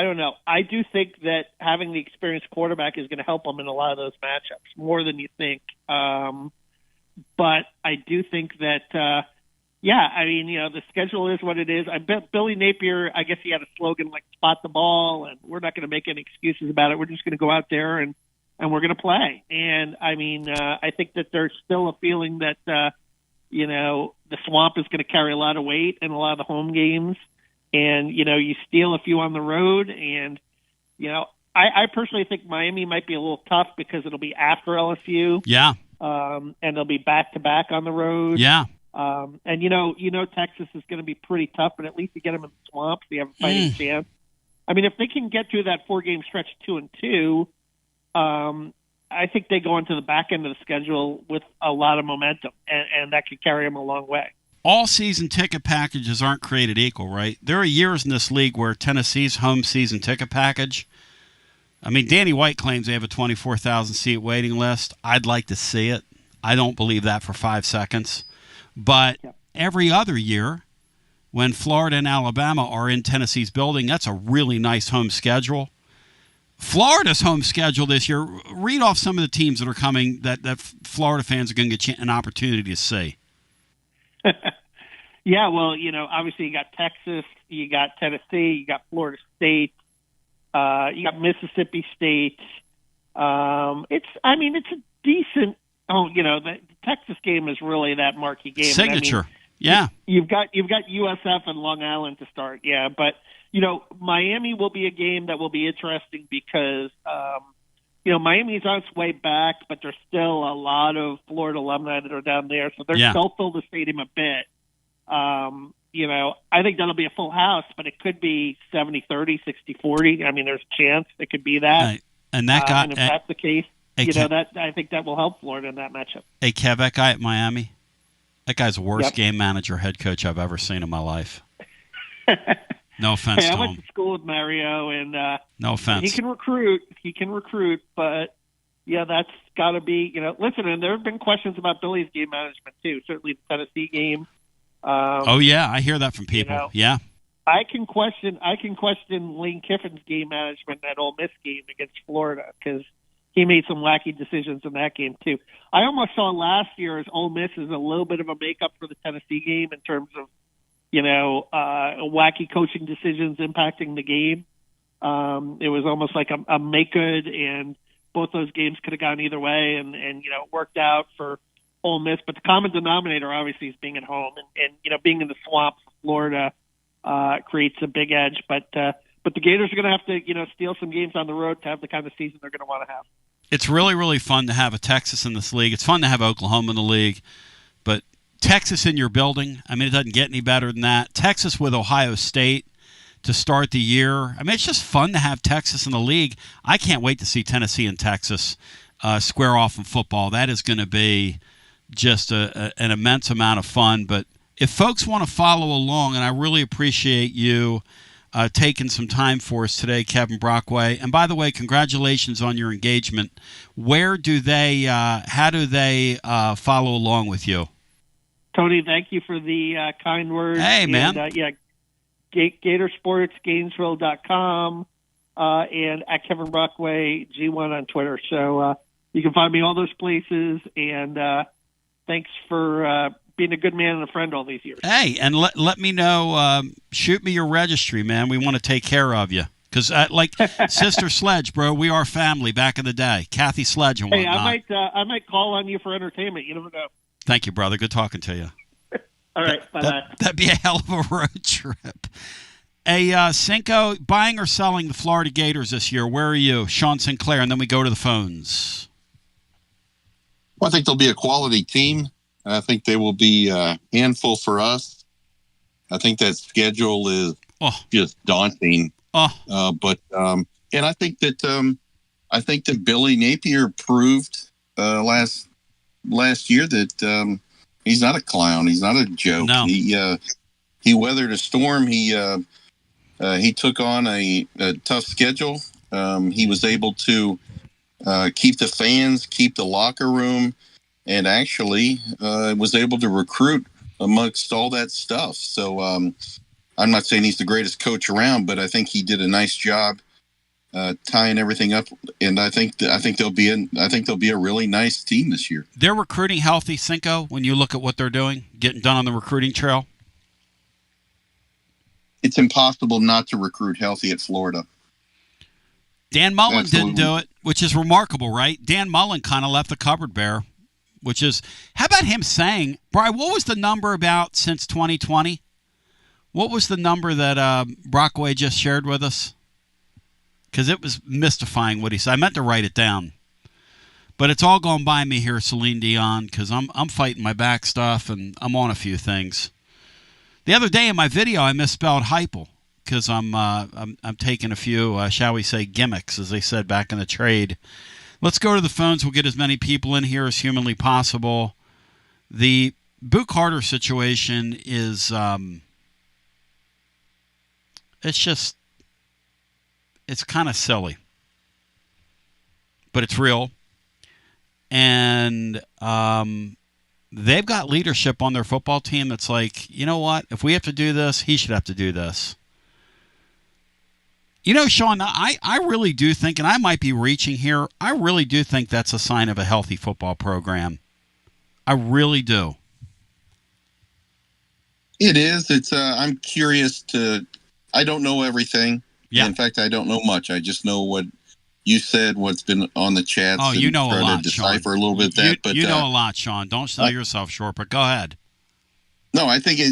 don't know. I do think that having the experienced quarterback is going to help them in a lot of those matchups more than you think. But I do think that, the schedule is what it is. I bet Billy Napier, I guess he had a slogan like "spot the ball," and we're not going to make any excuses about it. We're just going to go out there and we're going to play. And I mean, I think that there's still a feeling that, the Swamp is going to carry a lot of weight in a lot of the home games. And, you steal a few on the road. And, I personally think Miami might be a little tough because it'll be after LSU. Yeah. And they'll be back-to-back on the road. Yeah. And, Texas is going to be pretty tough, but at least you get them in the Swamp, so you have a fighting chance. I mean, if they can get through that 4-game stretch 2-2, I think they go into the back end of the schedule with a lot of momentum, and that could carry them a long way. All season ticket packages aren't created equal, right? There are years in this league where Tennessee's home season ticket package, I mean, Danny White claims they have a 24,000 seat waiting list. I'd like to see it. I don't believe that for 5 seconds. But every other year, when Florida and Alabama are in Tennessee's building, that's a really nice home schedule. Florida's home schedule this year, read off some of the teams that are coming that Florida fans are going to get an opportunity to see. Yeah, well, obviously you got Texas, you got Tennessee, you got Florida State, you got Mississippi State. It's a decent. The Texas game is really that marquee game. Signature, yeah. You've got USF and Long Island to start, yeah, but Miami will be a game that will be interesting because Miami's on its way back, but there's still a lot of Florida alumni that are down there, so they'll fill the stadium a bit. I think that'll be a full house, but it could be 70-30, 60-40. I mean, there's a chance it could be that. And that guy, and if that's the case, I think that will help Florida in that matchup. Hey, Kev, that guy at Miami, that guy's the worst game manager, head coach I've ever seen in my life. No offense to him. I went to school with Mario, and no offense. He can recruit, but that's got to be Listen, and there have been questions about Billy's game management too. Certainly the Tennessee game. I hear that from people. Yeah, I can question Lane Kiffin's game management in that Ole Miss game against Florida because he made some wacky decisions in that game too. I almost saw last year as Ole Miss is a little bit of a makeup for the Tennessee game in terms of wacky coaching decisions impacting the game. It was almost like a make good, and both those games could have gone either way, and it worked out for Ole Miss, but the common denominator obviously is being at home, and being in the swamps of Florida creates a big edge. But the Gators are going to have to steal some games on the road to have the kind of season they're going to want to have. It's really, really fun to have a Texas in this league. It's fun to have Oklahoma in the league, but Texas in your building, I mean, it doesn't get any better than that. Texas with Ohio State to start the year. I mean, it's just fun to have Texas in the league. I can't wait to see Tennessee and Texas square off in football. That is going to be just an immense amount of fun. But if folks want to follow along, and I really appreciate you taking some time for us today, Kevin Brockway. And by the way, congratulations on your engagement. How do they follow along with you? Tony, thank you for the kind words. Hey, man. Gatorsports, Gainesville.com, and at Kevin Brockway, G1 on Twitter. So you can find me all those places. And thanks for being a good man and a friend all these years. Hey, and let me know. Shoot me your registry, man. We want to take care of you. Because, like Sister Sledge, bro, we are family back in the day. Kathy Sledge and whatnot. Hey, I might call on you for entertainment. You never know. Thank you, brother. Good talking to you. All right, bye-bye. That'd be a hell of a road trip. Hey, Cinco, buying or selling the Florida Gators this year? Where are you? Sean Sinclair, and then we go to the phones. Well, I think they'll be a quality team. I think they will be a handful for us. I think that schedule is just daunting. And I think that Billy Napier proved last year that he's not a clown. He's not a joke. No. He weathered a storm. He took on a tough schedule. He was able to keep the fans, keep the locker room, and actually was able to recruit amongst all that stuff. So I'm not saying he's the greatest coach around, but I think he did a nice job tying everything up, and I think they'll be a really nice team this year. They're recruiting healthy, Cinco. When you look at what they're doing, getting done on the recruiting trail, it's impossible not to recruit healthy at Florida. Dan Mullen Absolutely. didn't do it, which is remarkable, right? Dan Mullen kind of left the cupboard bare, which is, how about him saying, Brian, what was the number about since 2020? What was the number that Brockway just shared with us? Because it was mystifying what he said. I meant to write it down. But it's all gone by me here, Celine Dion, because I'm fighting my back stuff, and I'm on a few things. The other day in my video, I misspelled Heupel, because I'm taking a few, shall we say, gimmicks, as they said back in the trade. Let's go to the phones. We'll get as many people in here as humanly possible. The Boo Carter situation is, it's kind of silly, but it's real. And they've got leadership on their football team that's like, you know what? If we have to do this, he should have to do this. You know, Sean, I really do think, and I might be reaching here, I really do think that's a sign of a healthy football program. I really do. It is. It's. I'm curious to. I don't know everything. Yeah. In fact, I don't know much. I just know what you said, what's been on the chats. Oh, you know a lot, to decipher Sean. a little bit that. But you know a lot, Sean. Don't sell yourself short, but go ahead. No, I think it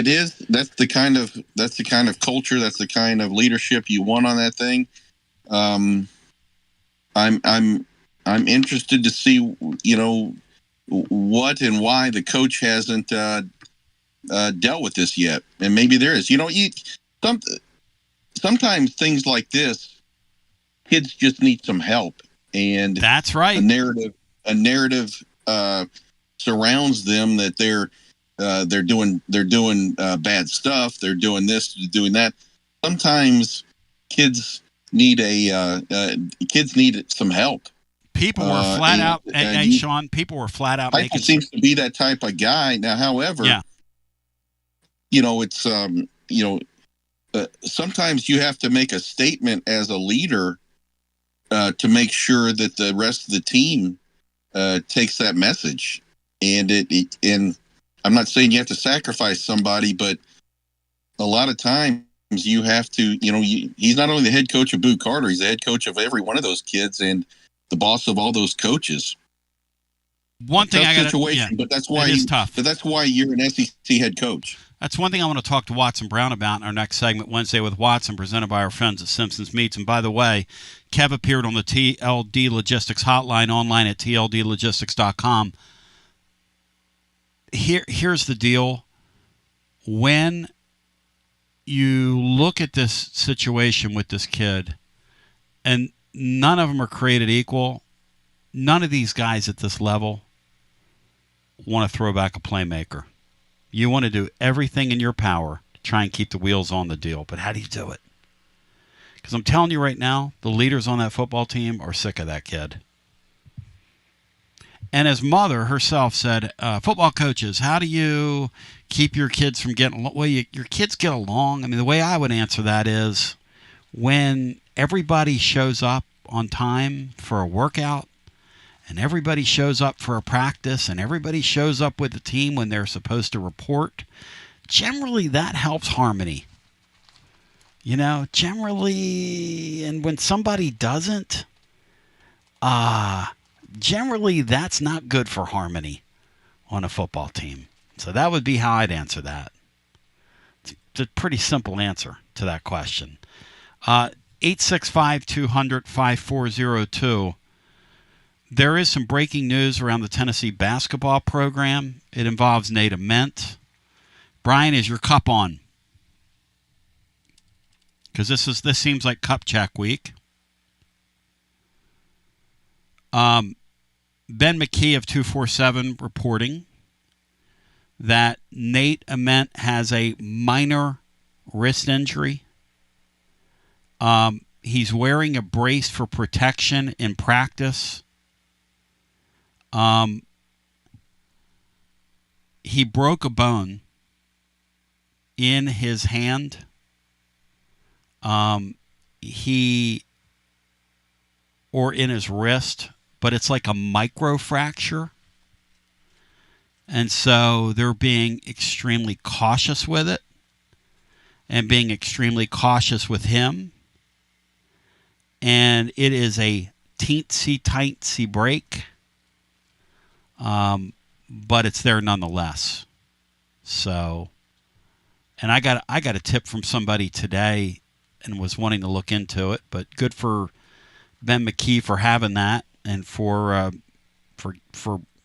is. That's the kind of culture. That's the kind of leadership you want on that thing. I'm interested to see, you know, what and why the coach hasn't dealt with this yet, and maybe there is. You know, sometimes things like this, kids just need some help, and that's right. A narrative surrounds them that they're doing bad stuff. They're doing this, doing that. Sometimes kids need some help. People were flat out. Hey, Sean, people were flat out. He seems to be that type of guy. Now, however, you know, it's sometimes you have to make a statement as a leader to make sure that the rest of the team takes that message. And and I'm not saying you have to sacrifice somebody, but a lot of times you have to. You know, he's not only the head coach of Boo Carter; he's the head coach of every one of those kids and the boss of all those coaches. One thing I got situation, but that's why it is tough. But that's why you're an SEC head coach. That's one thing I want to talk to Watson Brown about in our next segment, Wednesday with Watson, presented by our friends at Simpsons Meats. And by the way, Kev appeared on the TLD Logistics hotline online at tldlogistics.com. Here's the deal. When you look at this situation with this kid, and none of them are created equal, none of these guys at this level want to throw back a playmaker. You want to do everything in your power to try and keep the wheels on the deal. But how do you do it? Because I'm telling you right now, the leaders on that football team are sick of that kid. And his mother herself said, football coaches, how do you keep your kids from getting – well, your kids get along. I mean, the way I would answer that is when everybody shows up on time for a workout, and everybody shows up for a practice, and everybody shows up with the team when they're supposed to report, generally that helps harmony. You know, generally, and when somebody doesn't, generally that's not good for harmony on a football team. So that would be how I'd answer that. It's a pretty simple answer to that question. 865-200-5402. There is some breaking news around the Tennessee basketball program. It involves Nate Ament. Brian, is your cup on? Because this seems like cup check week. Ben McKee of 247 reporting that Nate Ament has a minor wrist injury. He's wearing a brace for protection in practice. He broke a bone in his hand. Or in his wrist, but it's like a micro fracture. And so they're being extremely cautious with it and being extremely cautious with him. And it is a teensy-tiny break. But it's there nonetheless. So, and I got a tip from somebody today and was wanting to look into it, but good for Ben McKee for having that and for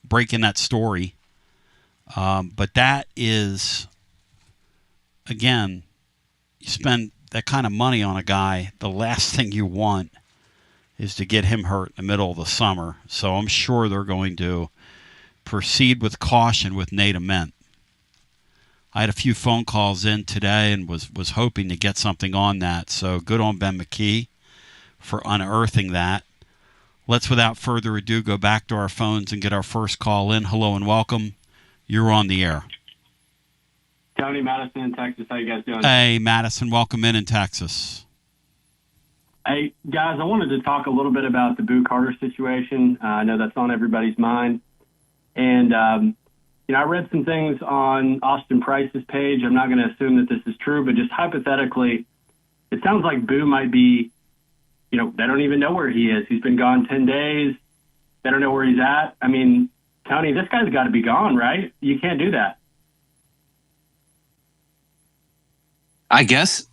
breaking that story. But that is, again, you spend that kind of money on a guy, the last thing you want is to get him hurt in the middle of the summer. So I'm sure they're going to proceed with caution with Nate Ament. I had a few phone calls in today and was hoping to get something on that. So good on Ben McKee for unearthing that. Let's, without further ado, go back to our phones and get our first call in. Hello and welcome. You're on the air. Tony, Madison in Texas. How you guys doing? Hey, Madison. Welcome in Texas. Hey, guys, I wanted to talk a little bit about the Boo Carter situation. I know that's on everybody's mind. And, I read some things on Austin Price's page. I'm not going to assume that this is true, but just hypothetically, it sounds like Boo might be, they don't even know where he is. He's been gone 10 days. They don't know where he's at. I mean, Tony, this guy's got to be gone, right? You can't do that. I guess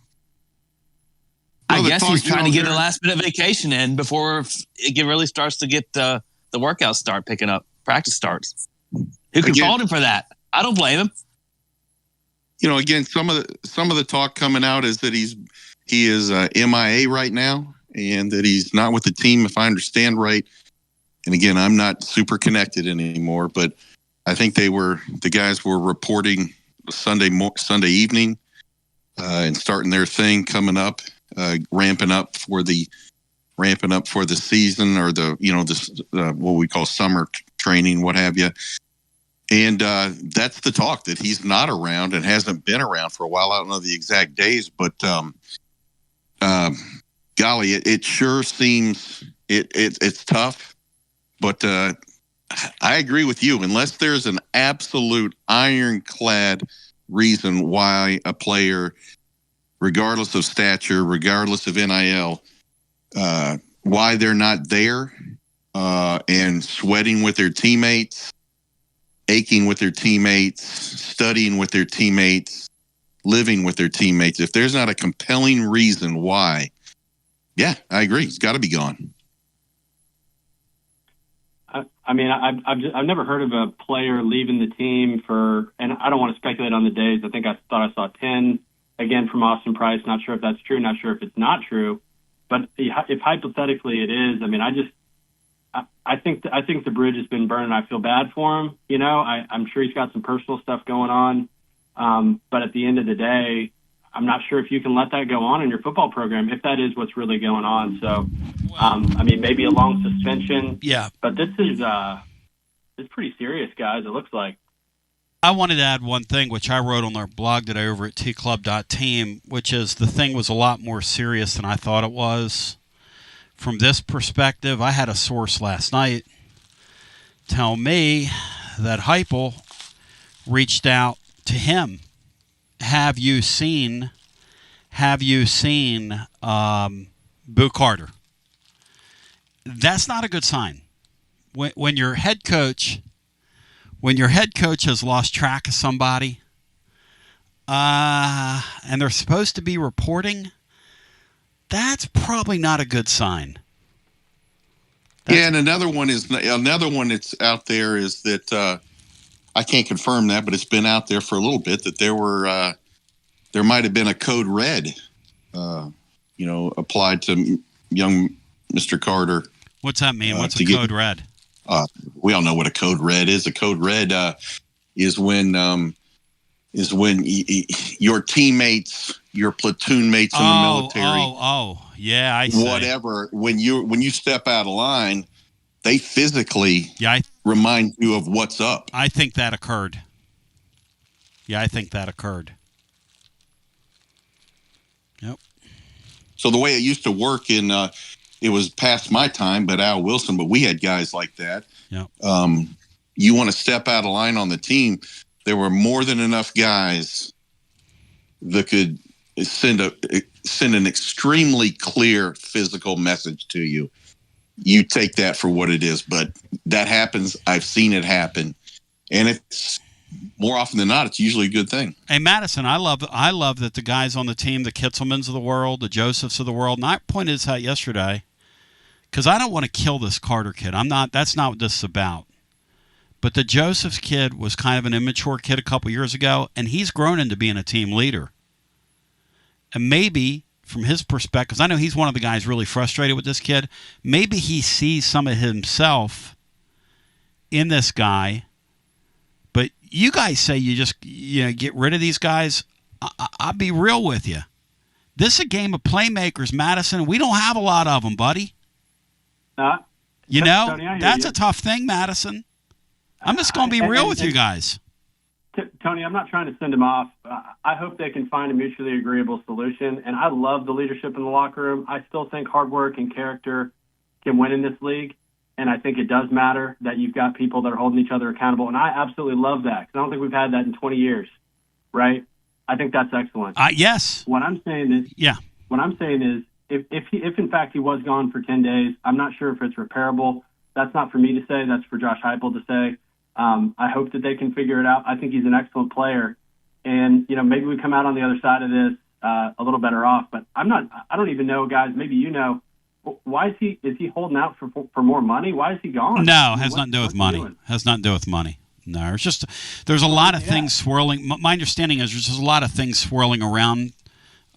he's trying to get a last-minute vacation in before it really starts to get the workouts start picking up, practice starts. Who can fault him for that? I don't blame him. Again, some of the talk coming out is that he is MIA right now, and that he's not with the team, if I understand right. And again, I'm not super connected anymore, but I think the guys were reporting Sunday evening and starting their thing coming up, ramping up for the season, or what we call summer training, what have you. And that's the talk, that he's not around and hasn't been around for a while. I don't know the exact days, but golly, it sure seems it's tough. But I agree with you. Unless there's an absolute ironclad reason why a player, regardless of stature, regardless of NIL, why they're not there and sweating with their teammates, aching with their teammates, studying with their teammates, living with their teammates. If there's not a compelling reason why, yeah, I agree. It's got to be gone. I mean, I've never heard of a player leaving the team for, and I don't want to speculate on the days. I think I thought I saw 10 again from Austin Price. Not sure if that's true. Not sure if it's not true. But if hypothetically it is, I mean, I think the bridge has been burned. And I feel bad for him. You know, I'm sure he's got some personal stuff going on. But at the end of the day, I'm not sure if you can let that go on in your football program, if that is what's really going on. So, I mean, maybe a long suspension. Yeah. But this is it's pretty serious, guys, it looks like. I wanted to add one thing, which I wrote on our blog today over at tclub.team, which is the thing was a lot more serious than I thought it was. From this perspective, I had a source last night tell me that Heupel reached out to him. Have you seen Boo Carter? That's not a good sign. When your head coach has lost track of somebody, and they're supposed to be reporting, that's probably not a good sign. And another one that's out there is that I can't confirm that, but it's been out there for a little bit that there might have been a code red, applied to young Mr. Carter. What's that mean? What's a code red? We all know what a code red is. A code red is when your teammates, your platoon mates in the military. Yeah, I see. Whatever. When you step out of line, they physically remind you of what's up. I think that occurred. Yeah, I think that occurred. Yep. So the way it used to work it was past my time, but Al Wilson, but we had guys like that. Yep. You want to step out of line on the team, there were more than enough guys that could send an extremely clear physical message to you. You take that for what it is, but that happens. I've seen it happen, and it's more often than not, it's usually a good thing. Hey, Madison, I love that the guys on the team, the Kitzelmans of the world, the Josephs of the world, and I pointed this out yesterday because I don't want to kill this Carter kid. That's not what this is about. But the Josephs kid was kind of an immature kid a couple years ago, and he's grown into being a team leader. And maybe from his perspective, because I know he's one of the guys really frustrated with this kid, maybe he sees some of himself in this guy. But you guys say you just get rid of these guys. I'll be real with you. This is a game of playmakers, Madison. We don't have a lot of them, buddy. Tony, that's a tough thing, Madison. I'm just going to be real with you guys. Tony, I'm not trying to send him off. I hope they can find a mutually agreeable solution. And I love the leadership in the locker room. I still think hard work and character can win in this league. And I think it does matter that you've got people that are holding each other accountable. And I absolutely love that because I don't think we've had that in 20 years, right? I think that's excellent. Yes. What I'm saying is, if in fact he was gone for 10 days, I'm not sure if it's repairable. That's not for me to say. That's for Josh Heupel to say. I hope that they can figure it out. I think he's an excellent player. And, maybe we come out on the other side of this a little better off. But I don't even know, guys, maybe why is he holding out for more money? Why is he gone? No, has nothing to do with money. Has nothing to do with money. No, there's a lot of things swirling. My understanding is there's just a lot of things swirling around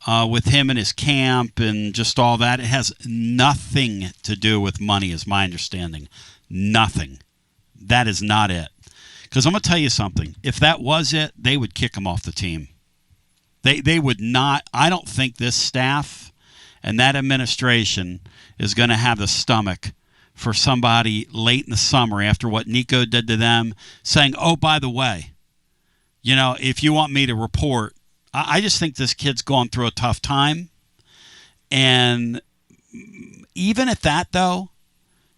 with him and his camp and just all that. It has nothing to do with money is my understanding. Nothing. That is not it. Because I'm going to tell you something. If that was it, they would kick him off the team. They would not. I don't think this staff and that administration is going to have the stomach for somebody late in the summer after what Nico did to them saying, oh, by the way, if you want me to report, I just think this kid's going through a tough time. And even at that, though,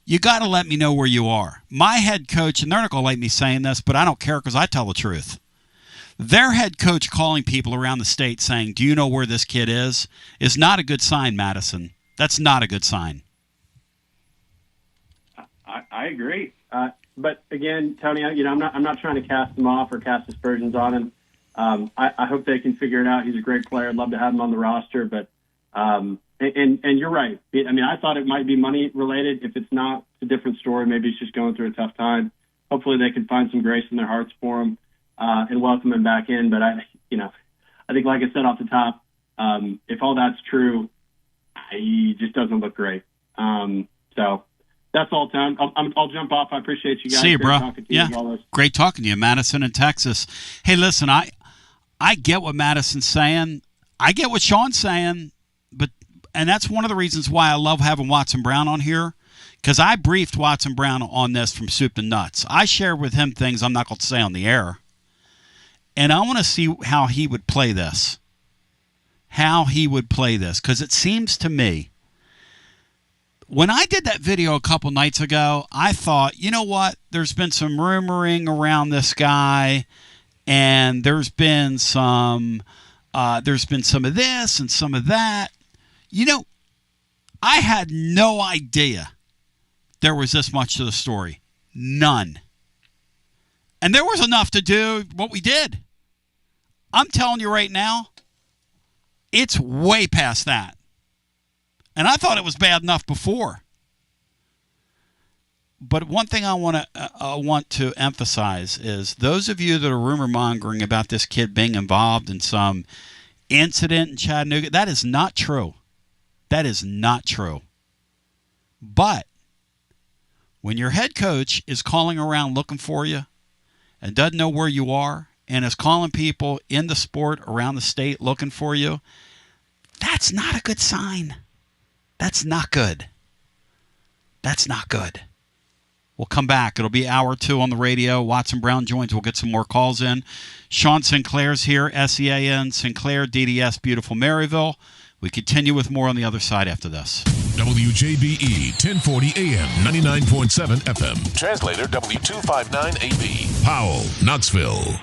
you got to let me know where you are. My head coach, and they're not going to like me saying this, but I don't care because I tell the truth. Their head coach calling people around the state saying, do you know where this kid is not a good sign, Madison. That's not a good sign. I agree. but again, Tony, I'm not trying to cast him off or cast aspersions on him. I hope they can figure it out. He's a great player. I'd love to have him on the roster, but and you're right. I mean, I thought it might be money related. If it's not, it's a different story. Maybe he's just going through a tough time. Hopefully, they can find some grace in their hearts for him and welcome him back in. But I think, like I said off the top, if all that's true, he just doesn't look great. So that's all, Tom. I'll jump off. I appreciate you guys. See you, bro. Yeah, great talking to you, Madison in Texas. Hey, listen, I get what Madison's saying. I get what Sean's saying, and that's one of the reasons why I love having Watson Brown on here, because I briefed Watson Brown on this from soup to nuts. I shared with him things I'm not going to say on the air, and I want to see how he would play this. Because it seems to me, when I did that video a couple nights ago, I thought, you know what? There's been some rumoring around this guy, and there's been some of this and some of that. You know, I had no idea there was this much to the story. None. And there was enough to do what we did. I'm telling you right now, it's way past that. And I thought it was bad enough before. But one thing I want to emphasize is those of you that are rumor mongering about this kid being involved in some incident in Chattanooga, that is not true. That is not true. But when your head coach is calling around looking for you and doesn't know where you are and is calling people in the sport around the state looking for you, that's not a good sign. That's not good. That's not good. We'll come back. It'll be hour 2 on the radio. Watson Brown joins. We'll get some more calls in. Sean Sinclair's here, SEAN, Sinclair, DDS, beautiful Maryville. We continue with more on the other side after this. WJBE 1040 AM, 99.7 FM. Translator W259AB. Powell, Knoxville.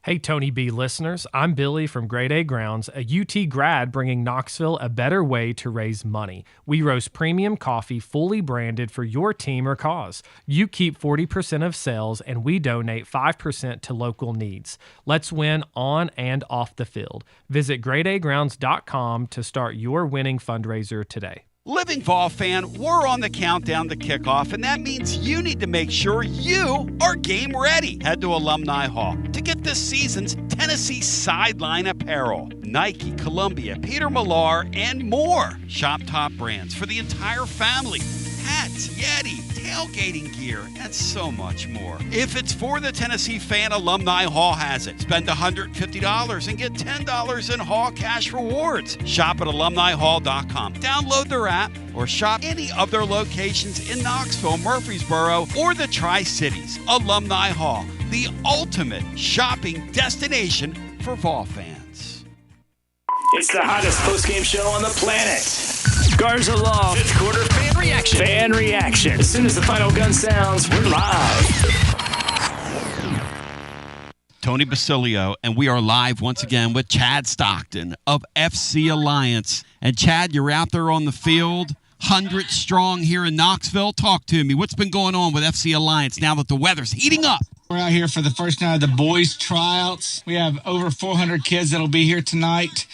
Hey, Tony B listeners, I'm Billy from Grade A Grounds, a UT grad bringing Knoxville a better way to raise money. We roast premium coffee fully branded for your team or cause. You keep 40% of sales, and we donate 5% to local needs. Let's win on and off the field. Visit gradeagrounds.com to start your winning fundraiser today. Living Vol fan, we're on the countdown to kickoff, and that means you need to make sure you are game ready. Head to Alumni Hall to get this season's Tennessee sideline apparel. Nike, Columbia, Peter Millar, and more. Shop top brands for the entire family. Hats, Yeti, tailgating gear, and so much more. If it's for the Tennessee fan, Alumni Hall has it. Spend $150 and get $10 in Hall cash rewards. Shop at alumnihall.com. Download their app or shop any of their locations in Knoxville, Murfreesboro, or the Tri-Cities. Alumni Hall, the ultimate shopping destination for Vol fans. It's the hottest post-game show on the planet. Garza Law. Fifth quarter fan reaction. Fan reaction. As soon as the final gun sounds, we're live. Tony Basilio, and we are live once again with Chad Stockton of FC Alliance. And Chad, you're out there on the field, 100 strong here in Knoxville. Talk to me. What's been going on with FC Alliance now that the weather's heating up? We're out here for the first night of the boys' tryouts. We have over 400 kids that'll be here tonight.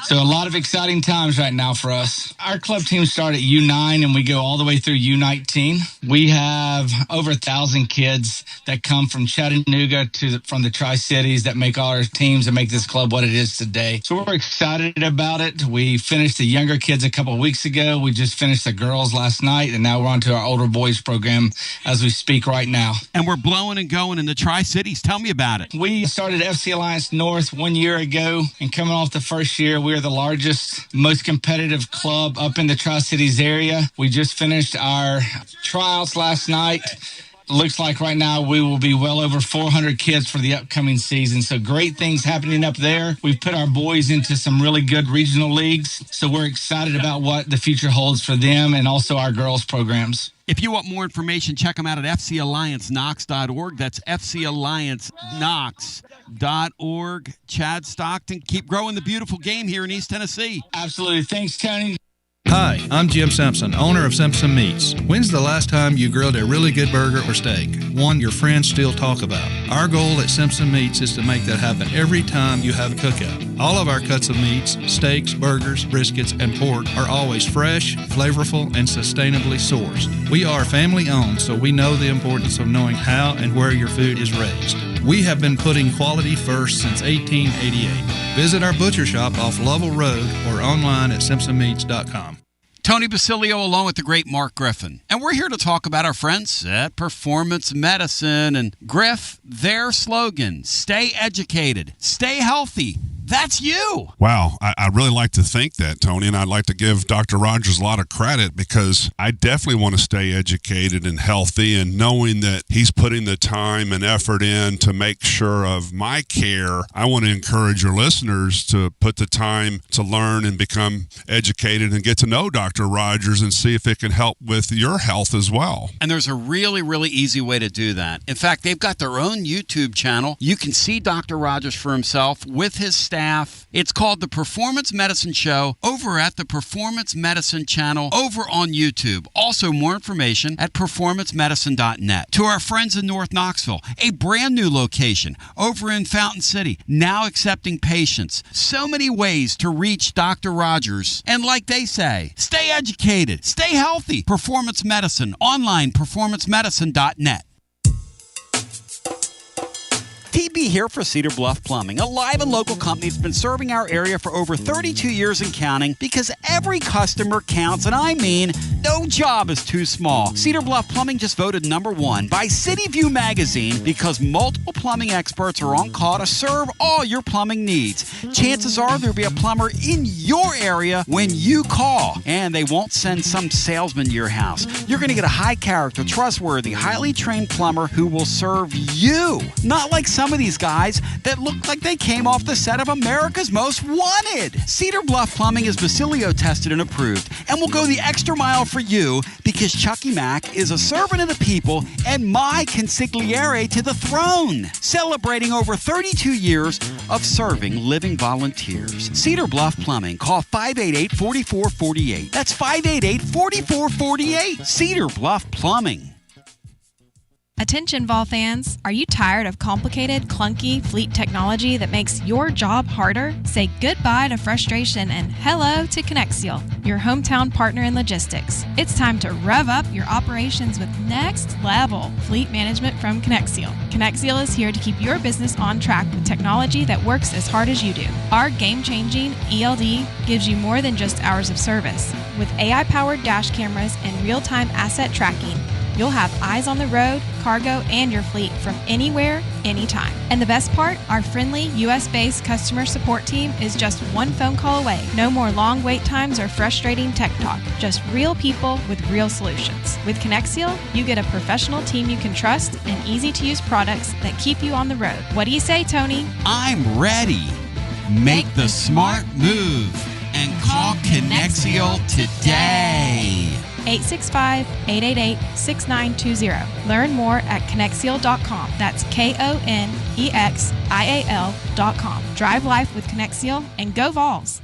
So a lot of exciting times right now for us. Our club team started at U9 and we go all the way through U19. We have over 1,000 kids that come from Chattanooga from the Tri-Cities that make all our teams and make this club what it is today. So we're excited about it. We finished the younger kids a couple of weeks ago. We just finished the girls last night, and now we're on to our older boys program as we speak right now. And we're blowing and going in the Tri-Cities. Tell me about it. We started FC Alliance North 1 year ago, and coming off the first year, we're the largest, most competitive club up in the Tri-Cities area. We just finished our tryouts last night. Looks like right now we will be well over 400 kids for the upcoming season. So great things happening up there. We've put our boys into some really good regional leagues. So we're excited about what the future holds for them and also our girls programs. If you want more information, check them out at fcallianceknox.org. That's fcallianceknox.org. Chad Stockton, keep growing the beautiful game here in East Tennessee. Absolutely. Thanks, Tony. Hi, I'm Jim Simpson, owner of Simpson Meats. When's the last time you grilled a really good burger or steak? One your friends still talk about. Our goal at Simpson Meats is to make that happen every time you have a cookout. All of our cuts of meats, steaks, burgers, briskets, and pork are always fresh, flavorful, and sustainably sourced. We are family owned, so we know the importance of knowing how and where your food is raised. We have been putting quality first since 1888. Visit our butcher shop off Lovell Road or online at simpsonmeats.com. Tony Basilio along with the great Mark Griffin. And we're here to talk about our friends at Performance Medicine. And Griff, their slogan, stay educated, stay healthy. That's you. Wow. I really like to think that, Tony, and I'd like to give Dr. Rogers a lot of credit because I definitely want to stay educated and healthy, and knowing that he's putting the time and effort in to make sure of my care. I want to encourage your listeners to put the time to learn and become educated and get to know Dr. Rogers and see if it can help with your health as well. And there's a really, really easy way to do that. In fact, they've got their own YouTube channel. You can see Dr. Rogers for himself with his staff. It's called The Performance Medicine Show over at the Performance Medicine channel over on YouTube. Also, more information at performancemedicine.net. To our friends in North Knoxville, a brand new location over in Fountain City, now accepting patients. So many ways to reach Dr. Rogers. And like they say, stay educated, stay healthy. Performance Medicine, online, performancemedicine.net. TB here for Cedar Bluff Plumbing, a live and local company that's been serving our area for over 32 years and counting because every customer counts, and I mean no job is too small. Cedar Bluff Plumbing just voted #1 by City View magazine because multiple plumbing experts are on call to serve all your plumbing needs. Chances are there'll be a plumber in your area when you call, and they won't send some salesman to your house. You're going to get a high character, trustworthy, highly trained plumber who will serve you, not like some of these guys that look like they came off the set of America's Most Wanted. Cedar Bluff Plumbing is Basilio tested and approved and will go the extra mile for you because Chucky Mack is a servant of the people and my consigliere to the throne, celebrating over 32 years of serving living volunteers. Cedar Bluff Plumbing. Call 588-4448. That's 588-4448. Cedar Bluff Plumbing. Attention Vol fans, are you tired of complicated, clunky fleet technology that makes your job harder? Say goodbye to frustration and hello to Connexial, your hometown partner in logistics. It's time to rev up your operations with next level fleet management from Connexial. Connexial is here to keep your business on track with technology that works as hard as you do. Our game-changing ELD gives you more than just hours of service. With AI-powered dash cameras and real-time asset tracking, you'll have eyes on the road, cargo, and your fleet from anywhere, anytime. And the best part, our friendly US-based customer support team is just one phone call away. No more long wait times or frustrating tech talk. Just real people with real solutions. With Connexial, you get a professional team you can trust and easy-to-use products that keep you on the road. What do you say, Tony? I'm ready. Make the smart move and call Connexial today. 865-888-6920. Learn more at Connexial.com. That's Konexial.com. Drive life with Connexial and go Vols.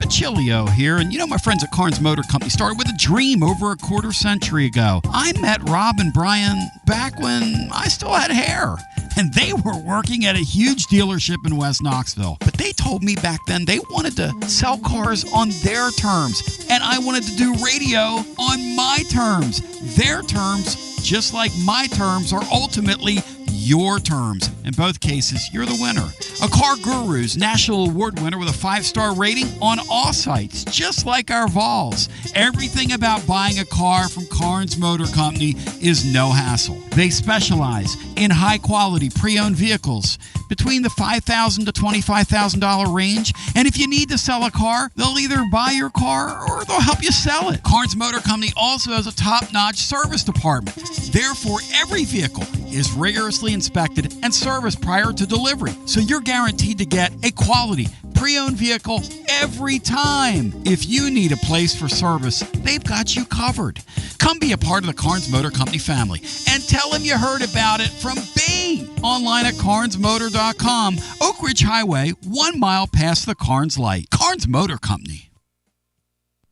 Basilio here, and you know my friends at Carnes Motor Company started with a dream over a quarter century ago. I met Rob and Brian back when I still had hair, and they were working at a huge dealership in West Knoxville. But they told me back then they wanted to sell cars on their terms, and I wanted to do radio on my terms. Their terms, just like my terms, are ultimately your terms. In both cases, you're the winner. A Car Guru's National Award winner with a 5-star rating on all sites, just like our Vols. Everything about buying a car from Carnes Motor Company is no hassle. They specialize in high-quality pre-owned vehicles between the $5,000 to $25,000 range. And if you need to sell a car, they'll either buy your car or they'll help you sell it. Carnes Motor Company also has a top-notch service department. Therefore, every vehicle is rigorously inspected and serviced prior to delivery. So you're guaranteed to get a quality pre-owned vehicle every time. If you need a place for service, they've got you covered. Come be a part of the Carnes Motor Company family and tell them you heard about it from me. Online at carnesmotor.com, Oak Ridge Highway, 1 mile past the Carnes light. Carnes Motor Company.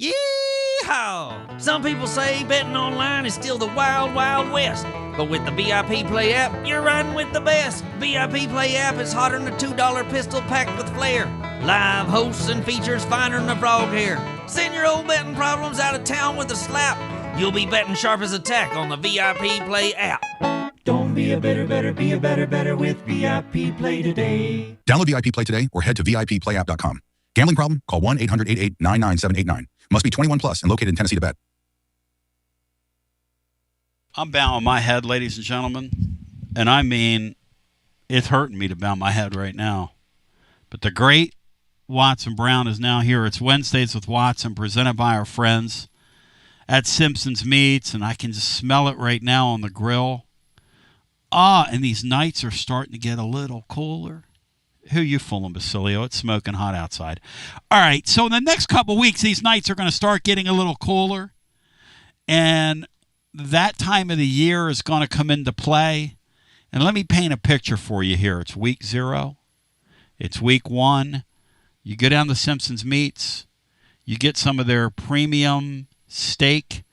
Yeehaw! Some people say betting online is still the wild, wild west. But with the VIP Play app, you're riding with the best. VIP Play app is hotter than a $2 pistol packed with flair. Live hosts and features finer than a frog hair. Send your old betting problems out of town with a slap. You'll be betting sharp as a tack on the VIP Play app. Don't be a better, be a better with VIP Play today. Download VIP Play today or head to VIPPlayApp.com. Gambling problem? Call 1-800-88-99789. Must be 21 plus and located in Tennessee to bet. I'm bowing my head, ladies and gentlemen. And I mean, it's hurting me to bow my head right now. But the great Watson Brown is now here. It's Wednesdays with Watson, presented by our friends at Simpson's Meats, and I can just smell it right now on the grill. And these nights are starting to get a little cooler. Who you fooling, Basilio? It's smoking hot outside. All right, so in the next couple of weeks, these nights are going to start getting a little cooler, and that time of the year is going to come into play. And let me paint a picture for you here. It's week 0. It's week 1. You go down to Simpson's Meats. You get some of their premium steak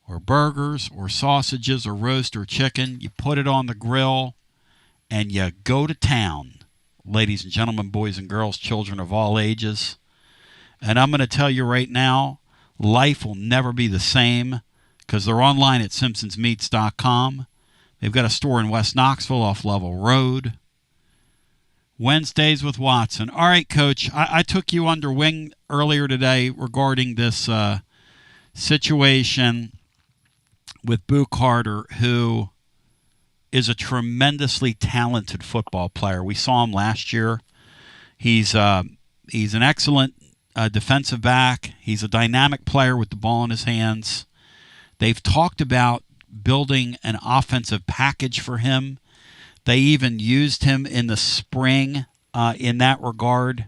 or burgers or sausages or roast or chicken. You put it on the grill, and you go to town. Ladies and gentlemen, boys and girls, children of all ages. And I'm going to tell you right now, life will never be the same because they're online at simpsonsmeats.com. They've got a store in West Knoxville off Level Road. Wednesdays with Watson. All right, Coach, I took you under wing earlier today regarding this situation with Boo Carter, who is a tremendously talented football player. We saw him last year. He's an excellent defensive back. He's a dynamic player with the ball in his hands. They've talked about building an offensive package for him. They even used him in the spring in that regard.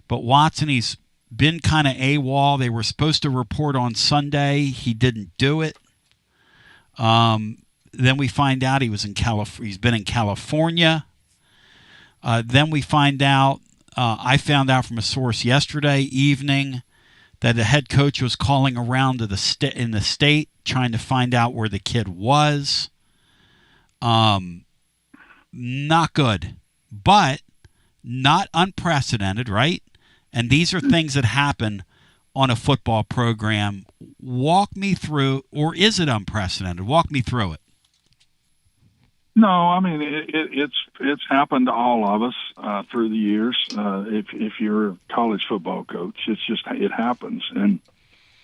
But Watson, he's been kind of AWOL. They were supposed to report on Sunday. He didn't do it. Then we find out he's been in California. Then we find out, I found out from a source yesterday evening that the head coach was calling around to in the state trying to find out where the kid was. Not good, but not unprecedented, right? And these are things that happen on a football program. Walk me through, or is it unprecedented? Walk me through it. No, I mean it's happened to all of us through the years. If you're a college football coach, it happens, and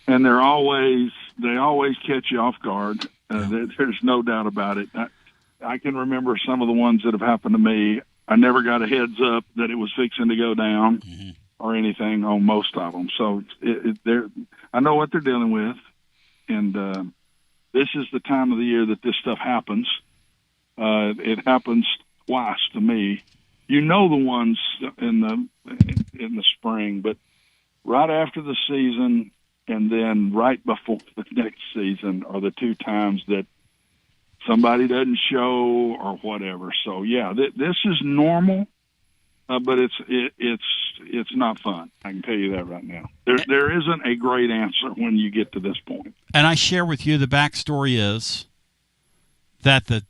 they always catch you off guard. There's no doubt about it. I can remember some of the ones that have happened to me. I never got a heads up that it was fixing to go down or anything on most of them. So I know what they're dealing with, and this is the time of the year that this stuff happens. It happens twice to me. You know the ones in the spring, but right after the season and then right before the next season are the two times that somebody doesn't show or whatever. So yeah, this is normal, but it's not fun. I can tell you that right now. There isn't a great answer when you get to this point. And I share with you the backstory is that the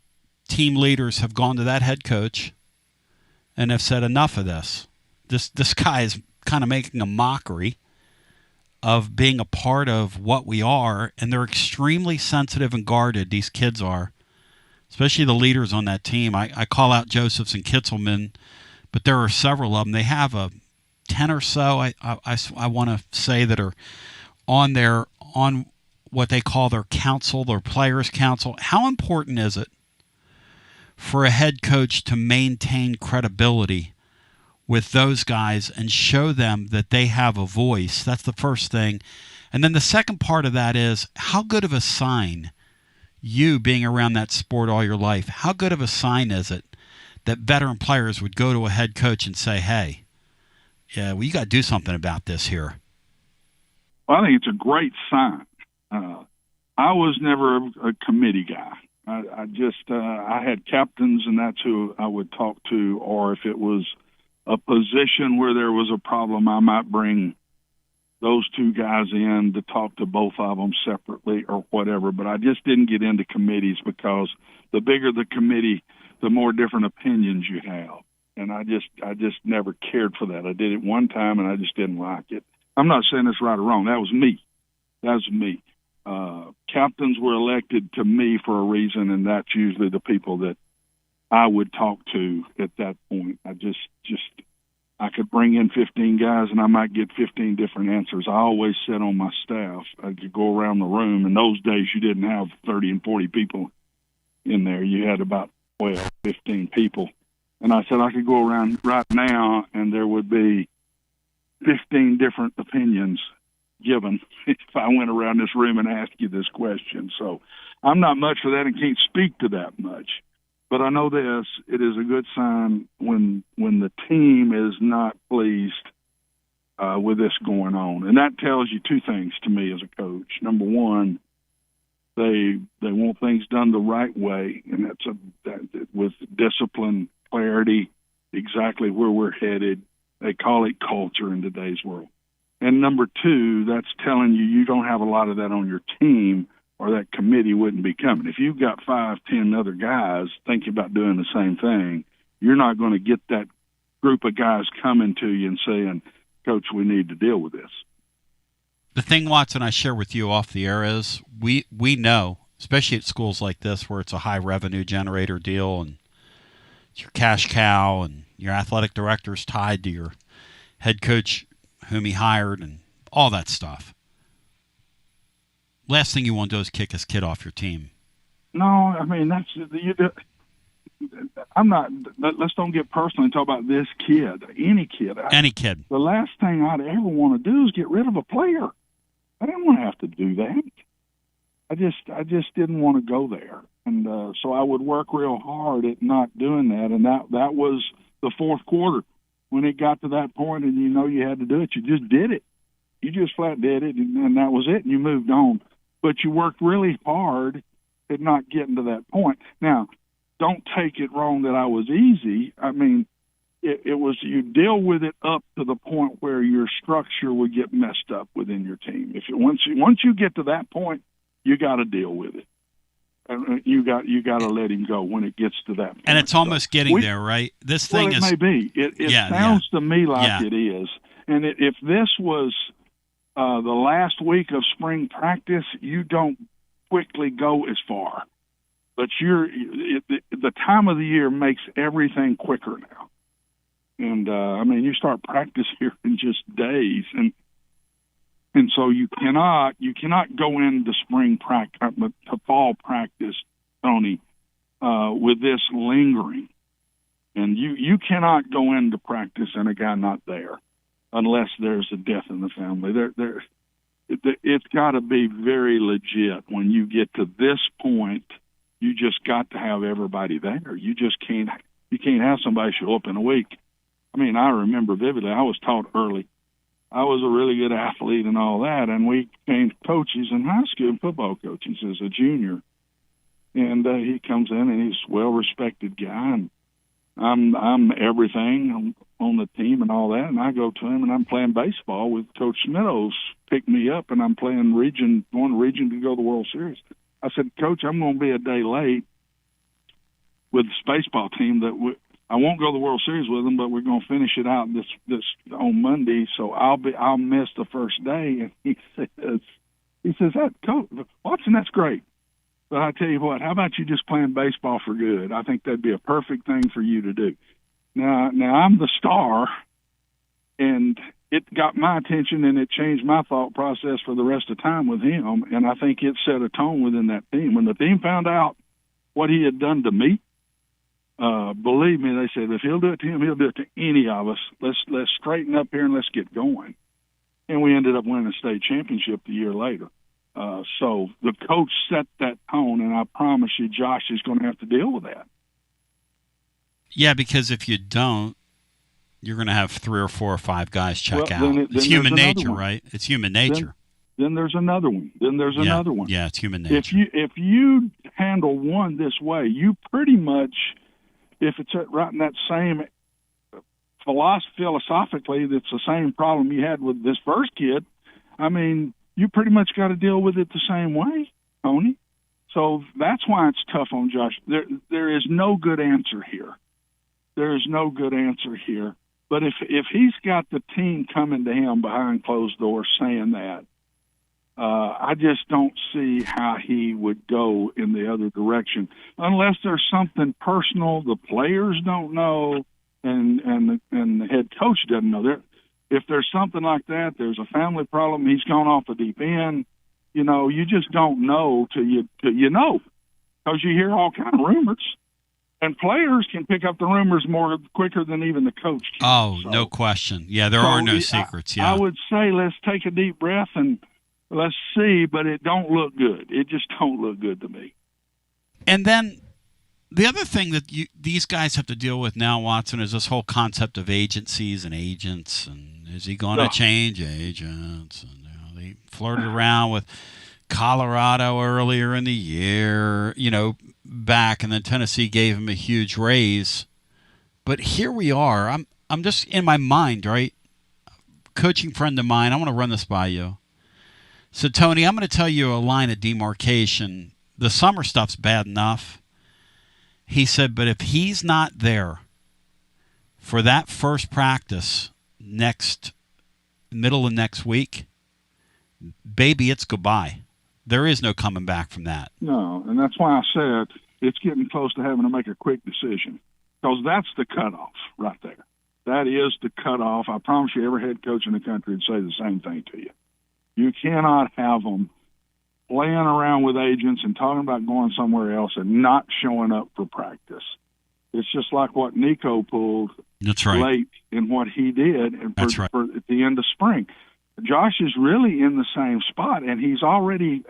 team leaders have gone to that head coach and have said enough of this. This guy is kind of making a mockery of being a part of what we are, and they're extremely sensitive and guarded, these kids are, especially the leaders on that team. I call out Josephs and Kitzelman, but there are several of them. They have a 10 or so, I want to say, that are on what they call their council, their players' council. How important is it for a head coach to maintain credibility with those guys and show them that they have a voice? That's the first thing. And then the second part of that is, how good of a sign, you being around that sport all your life, how good of a sign is it that veteran players would go to a head coach and say, hey, yeah, well, you got to do something about this here? Well, I think it's a great sign. I was never a committee guy. I had captains, and that's who I would talk to, or if it was a position where there was a problem, I might bring those two guys in to talk to both of them separately or whatever. But I just didn't get into committees because the bigger the committee, the more different opinions you have. And I just never cared for that. I did it one time and I just didn't like it. I'm not saying it's right or wrong. That was me. Captains were elected to me for a reason, and that's usually the people that I would talk to at that point. I could bring in 15 guys and I might get 15 different answers. I always said on my staff, I could go around the room. In those days, you didn't have 30 and 40 people in there. You had about 12, 15 people. And I said I could go around right now and there would be 15 different opinions given if I went around this room and asked you this question. So I'm not much for that and can't speak to that much. But I know this, it is a good sign when the team is not pleased with this going on. And that tells you two things to me as a coach. Number one, they want things done the right way, and with discipline, clarity, exactly where we're headed. They call it culture in today's world. And number two, that's telling you don't have a lot of that on your team, or that committee wouldn't be coming. If you've got 5, 10 other guys thinking about doing the same thing, you're not going to get that group of guys coming to you and saying, Coach, we need to deal with this. The thing, Watson, I share with you off the air is we know, especially at schools like this where it's a high revenue generator deal and it's your cash cow and your athletic director's tied to your head coach whom he hired and all that stuff. Last thing you want to do is kick his kid off your team. No, I mean, I'm not, let's don't get personal and talk about this kid, any kid. Any kid. The last thing I'd ever want to do is get rid of a player. I didn't want to have to do that. I just didn't want to go there. And so I would work real hard at not doing that. And that was the fourth quarter. When it got to that point and you had to do it, you just did it. You just flat did it, and that was it, and you moved on. But you worked really hard at not getting to that point. Now, don't take it wrong that I was easy. I mean, it was you deal with it up to the point where your structure would get messed up within your team. Once you get to that point, you got to deal with it. And you got to let him go when it gets to that point. And it's almost getting there, right? This thing it may be. It sounds to me like it is. And if this was the last week of spring practice, you don't quickly go as far. But the time of the year makes everything quicker now. And, you start practice here in just days. And so you cannot go into spring practice, to fall practice, Tony, with this lingering. And you cannot go into practice and a guy not there unless there's a death in the family. It's got to be very legit when you get to this point. You just got to have everybody there. You can't have somebody show up in a week. I mean, I remember vividly, I was taught early. I was a really good athlete and all that, and we became coaches in high school, football coaches as a junior. And he comes in, and he's a well-respected guy, and I'm everything. I'm on the team and all that, and I go to him, and I'm playing baseball with Coach Meadows picked me up, and I'm playing region to go to the World Series. I said, Coach, I'm going to be a day late with this baseball team I won't go to the World Series with them, but we're going to finish it out this on Monday, so I'll miss the first day. And he says, that Coach Watson, that's great. But I tell you what, how about you just playing baseball for good? I think that'd be a perfect thing for you to do. Now I'm the star, and it got my attention, and it changed my thought process for the rest of the time with him. And I think it set a tone within that team. When the team found out what he had done to me, believe me, they said, if he'll do it to him, he'll do it to any of us. Let's straighten up here and let's get going. And we ended up winning a state championship the year later. So the coach set that tone, and I promise you Josh is going to have to deal with that. Yeah, because if you don't, you're going to have 3 or 4 or 5 guys check out. It's human nature, right? It's human nature. Then there's another one. Another one. Yeah, it's human nature. If you handle one this way, you pretty much, if it's right in that same philosophically, that's the same problem you had with this first kid. I mean, you pretty much got to deal with it the same way, Tony. So that's why it's tough on Josh. There is no good answer here. There is no good answer here. But if he's got the team coming to him behind closed doors saying that, I just don't see how he would go in the other direction unless there's something personal the players don't know and the head coach doesn't know. If there's something like that, there's a family problem, he's gone off the deep end, you just don't know till you know, because you hear all kind of rumors. And players can pick up the rumors more quicker than even the coach can. Oh, so, no question. Yeah, there are no secrets. Yeah, I would say let's take a deep breath and let's see, but it don't look good. It just don't look good to me. And then the other thing that these guys have to deal with now, Watson, is this whole concept of agencies and agents. And is he going to change agents? And they flirted around with Colorado earlier in the year, back, and then Tennessee gave him a huge raise. But here we are. I'm just in my mind, right? Coaching friend of mine, I want to run this by you. So, Tony, I'm going to tell you a line of demarcation. The summer stuff's bad enough. He said, but if he's not there for that first practice middle of next week, baby, it's goodbye. There is no coming back from that. No, and that's why I said it's getting close to having to make a quick decision, because that's the cutoff right there. That is the cutoff. I promise you, every head coach in the country would say the same thing to you. You cannot have them playing around with agents and talking about going somewhere else and not showing up for practice. It's just like what Nico pulled late in what he did for at the end of spring. Josh is really in the same spot, and he's already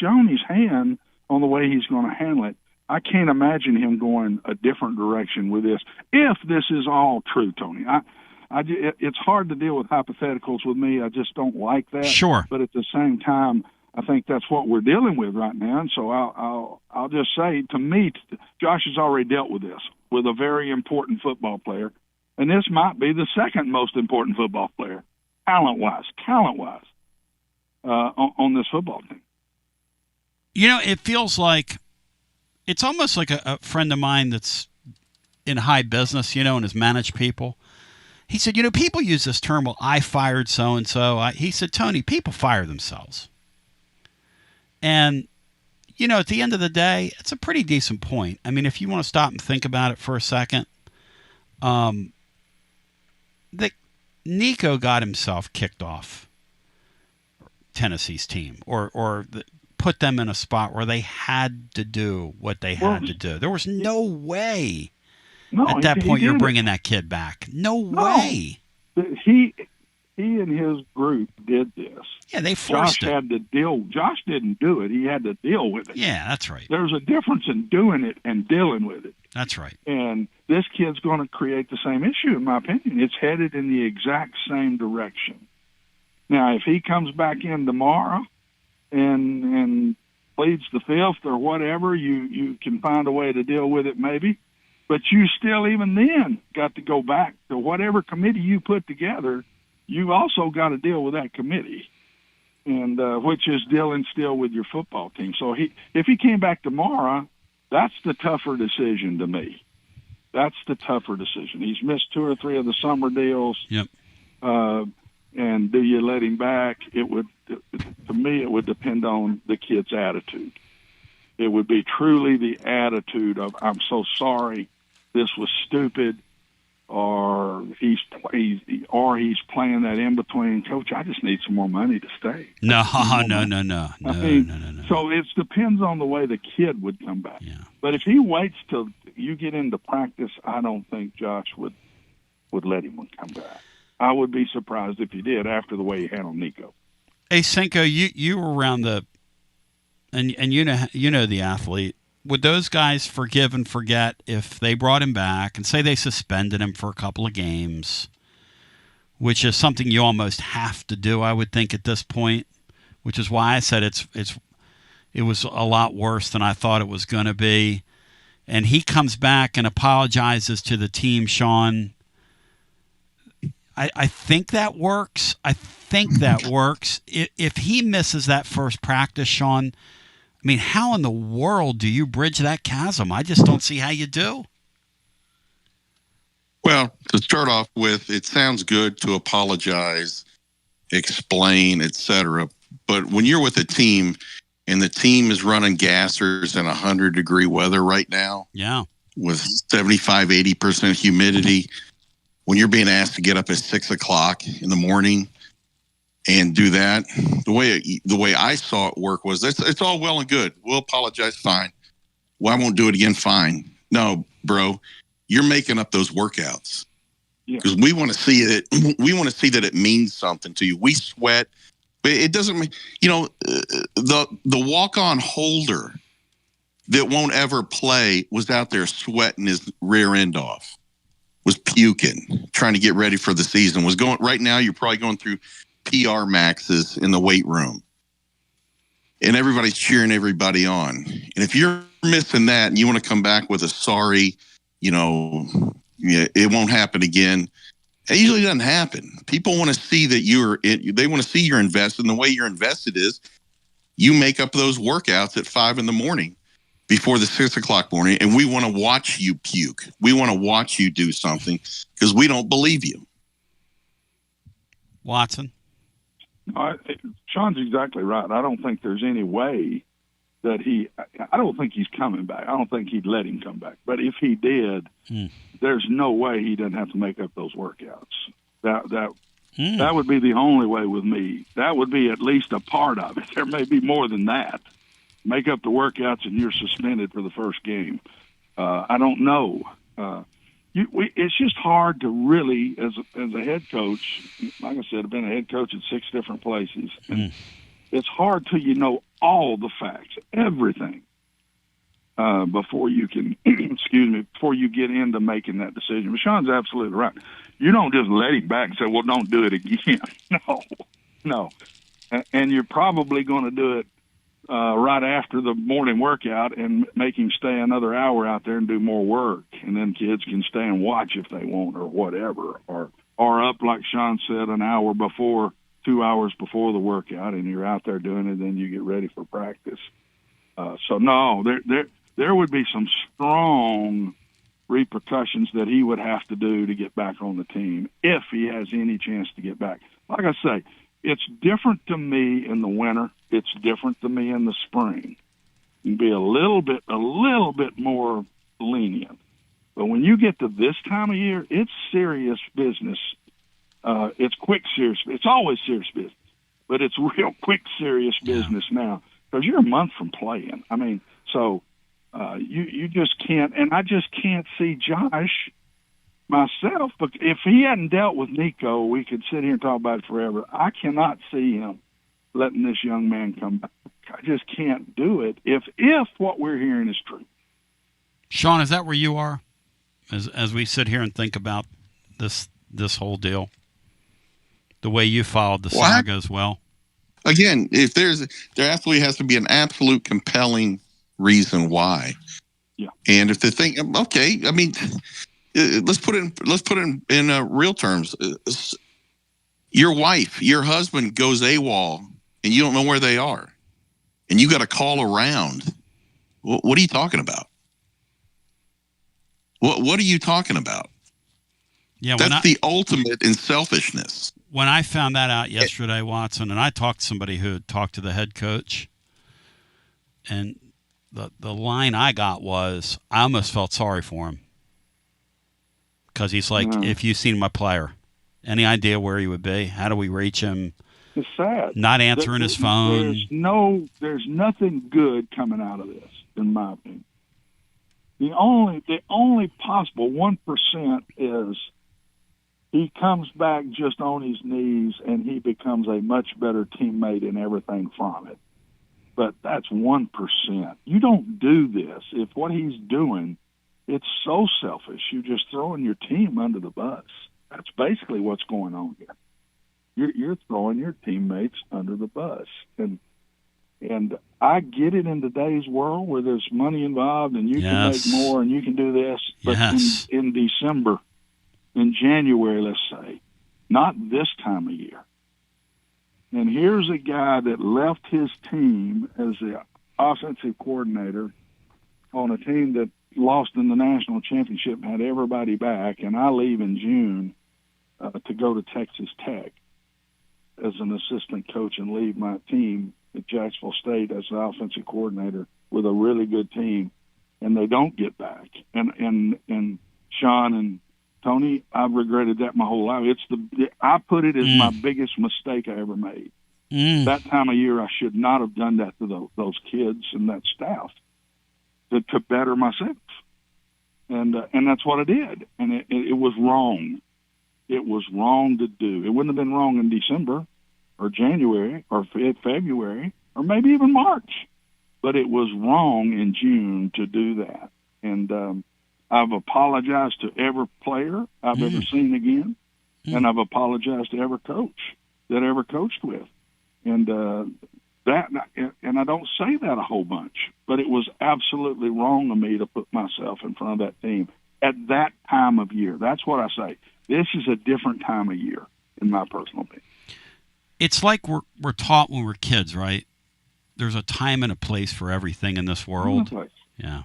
shown his hand on the way he's going to handle it. I can't imagine him going a different direction with this, if this is all true, Tony. It's hard to deal with hypotheticals with me. I just don't like that. Sure. But at the same time, I think that's what we're dealing with right now. And so I'll just say, to me, Josh has already dealt with this, with a very important football player. And this might be the second most important football player, talent-wise, on this football team. It feels like it's almost like a friend of mine that's in high business, and has managed people. He said, people use this term, well, I fired so-and-so. He said, Tony, people fire themselves. And, at the end of the day, it's a pretty decent point. I mean, if you want to stop and think about it for a second, Nico got himself kicked off Tennessee's team or put them in a spot where they had to do what they had to do. There was no way at that point you're bringing that kid back. No way. He and his group did this. Yeah, they forced Josh had to deal. Josh didn't do it. He had to deal with it. Yeah, that's right. There's a difference in doing it and dealing with it. That's right. And this kid's going to create the same issue, in my opinion. It's headed in the exact same direction. Now, if he comes back in tomorrow and pleads the fifth or whatever, you can find a way to deal with it maybe. But you still, even then, got to go back to whatever committee you put together. You've also got to deal with that committee, and which is dealing still with your football team. So if he came back tomorrow, that's the tougher decision to me. That's the tougher decision. He's missed 2 or 3 of the summer deals. Yep. And do you let him back? To me, it would depend on the kid's attitude. It would be truly the attitude of, I'm so sorry, this was stupid, or he's playing that in between. Coach, I just need some more money to stay. No. So it depends on the way the kid would come back. Yeah. But if he waits till you get into practice, I don't think Josh would let him come back. I would be surprised if he did after the way he handled Nico. Hey, Cinco, you were around and you know the athlete. Would those guys forgive and forget if they brought him back and say they suspended him for a couple of games, which is something you almost have to do, I would think, at this point, which is why I said it was a lot worse than I thought it was going to be. And he comes back and apologizes to the team, Sean. I think that works. I think that works. If he misses that first practice, Sean, I mean, how in the world do you bridge that chasm? I just don't see how you do. Well, to start off with, it sounds good to apologize, explain, etc. But when you're with a team and the team is running gassers in 100-degree weather right now, yeah, with 75, 80% humidity, when you're being asked to get up at 6 o'clock in the morning and do that, the way I saw it work was it's all well and good. We'll apologize, fine. Well, I won't do it again, fine. No, bro, you're making up those workouts because we want to see it. We want to see that it means something to you. We sweat, but it doesn't mean, the walk-on holder that won't ever play was out there sweating his rear end off, was puking, trying to get ready for the season, was going right now. You're probably going through PR maxes in the weight room and everybody's cheering everybody on. And if you're missing that and you want to come back with a sorry, it won't happen again. It usually doesn't happen. People want to see that they want to see you're invested. And the way you're invested is you make up those workouts at 5 a.m. before the 6 o'clock morning. And we want to watch you puke. We want to watch you do something because we don't believe you. Watson. Sean's exactly right. I don't think there's any way that I don't think he's coming back. I don't think he'd let him come back. But if he did, there's no way he doesn't have to make up those workouts. That would be the only way with me. That would be at least a part of it. There may be more than that. Make up the workouts and you're suspended for the first game. I don't know. It's just hard to really, as a head coach, like I said, I've been a head coach at 6 different places. And it's hard till you know all the facts, everything, before you can, before you get into making that decision. But Sean's absolutely right. You don't just let him back and say, well, don't do it again. No. And you're probably going to do it right after the morning workout and make him stay another hour out there and do more work. And then kids can stay and watch if they want or whatever. Or up, like Sean said, an hour before, 2 hours before the workout, and you're out there doing it, then you get ready for practice. So, no, there would be some strong repercussions that he would have to do to get back on the team if he has any chance to get back. Like I say, it's different to me in the winter. It's different to me in the spring. You can be a little bit more lenient. But when you get to this time of year, it's serious business. It's quick, serious. It's always serious business, but it's real quick, serious business now because you're a month from playing. I mean, so you just can't, and I just can't see Josh myself. But if he hadn't dealt with Nico, we could sit here and talk about it forever. I cannot see him letting this young man come back. I just can't do it if what we're hearing is true. Sean, is that where you are as we sit here and think about this whole deal? The way you followed the saga as well? Again, if there absolutely has to be an absolute compelling reason why. Yeah. And if the thing, okay, I mean, let's put it in real terms. Your wife, your husband goes AWOL, and you don't know where they are, and you got to call around. What are you talking about? What are you talking about? Yeah, that's the ultimate in selfishness. When I found that out yesterday, Watson, and I talked to somebody who had talked to the head coach, and the line I got was, I almost felt sorry for him. Because he's like, if you've seen my player, any idea where he would be? How do we reach him? It's sad. Not answering his phone. There's nothing good coming out of this, in my opinion. The only possible 1% is he comes back just on his knees and he becomes a much better teammate and everything from it. But that's 1%. You don't do this. If what he's doing, it's so selfish. You're just throwing your team under the bus. That's basically what's going on here. You're throwing your teammates under the bus. And I get it in today's world where there's money involved and you can make more and you can do this. But in December, in January, let's say, not this time of year. And here's a guy that left his team as the offensive coordinator on a team that lost in the national championship and had everybody back, and I leave in June to go to Texas Tech as an assistant coach and leave my team at Jacksonville State as the offensive coordinator with a really good team, and they don't get back. And Sean and Tony, I've regretted that my whole life. I put it as my biggest mistake I ever made. That time of year, I should not have done that to those kids and that staff to better myself. And that's what I did. And it was wrong. It was wrong to do. It wouldn't have been wrong in December or January or February or maybe even March. But it was wrong in June to do that. And I've apologized to every player I've ever seen again. And I've apologized to every coach that I ever coached with. And and I don't say that a whole bunch, but it was absolutely wrong of me to put myself in front of that team at that time of year. That's what I say. This is a different time of year, in my personal opinion. It's like we're taught when we're kids, right? There's a time and a place for everything in this world. Yeah.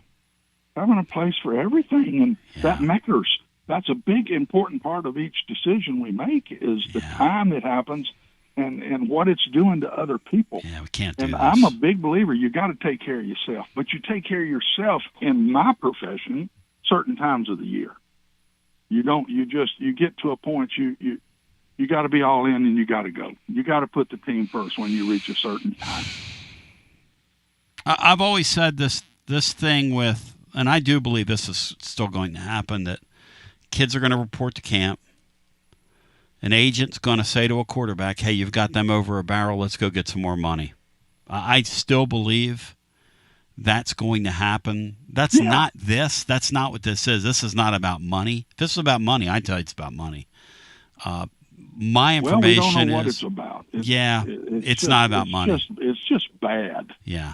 Having a place for everything, and that matters. That's a big, important part of each decision we make is the time that happens and what it's doing to other people. Yeah, we can't do and this. I'm a big believer you got to take care of yourself, but you take care of yourself in my profession certain times of the year. You don't. You get to a point you got to be all in and you got to go. You got to put the team first when you reach a certain time. I've always said this thing with, and I do believe this is still going to happen, that kids are going to report to camp. An agent's going to say to a quarterback, hey, you've got them over a barrel. Let's go get some more money. I still believe that's going to happen. That's not this. That's not what this is. This is not about money. If this is about money, I tell you it's about money. My information we don't know what it's about. It's not about money. It's just bad. Yeah.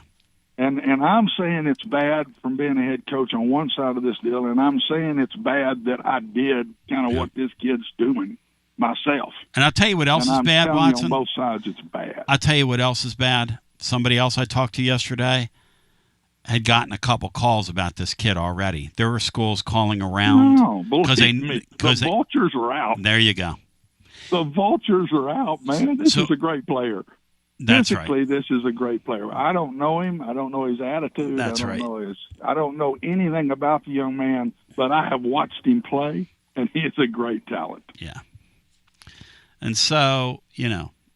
And I'm saying it's bad from being a head coach on one side of this deal, and I'm saying it's bad that I did kind of what this kid's doing myself. And I'll tell you what else is bad, Watson. On both sides, it's bad. I'll tell you what else is bad. Somebody else I talked to yesterday had gotten a couple calls about this kid already. There were schools calling around. No, the vultures are out. There you go. The vultures are out, man. This is a great player. That's Physically, right. This is a great player. I don't know him. I don't know his attitude. That's I don't know anything about the young man, but I have watched him play, and he is a great talent. Yeah. And so,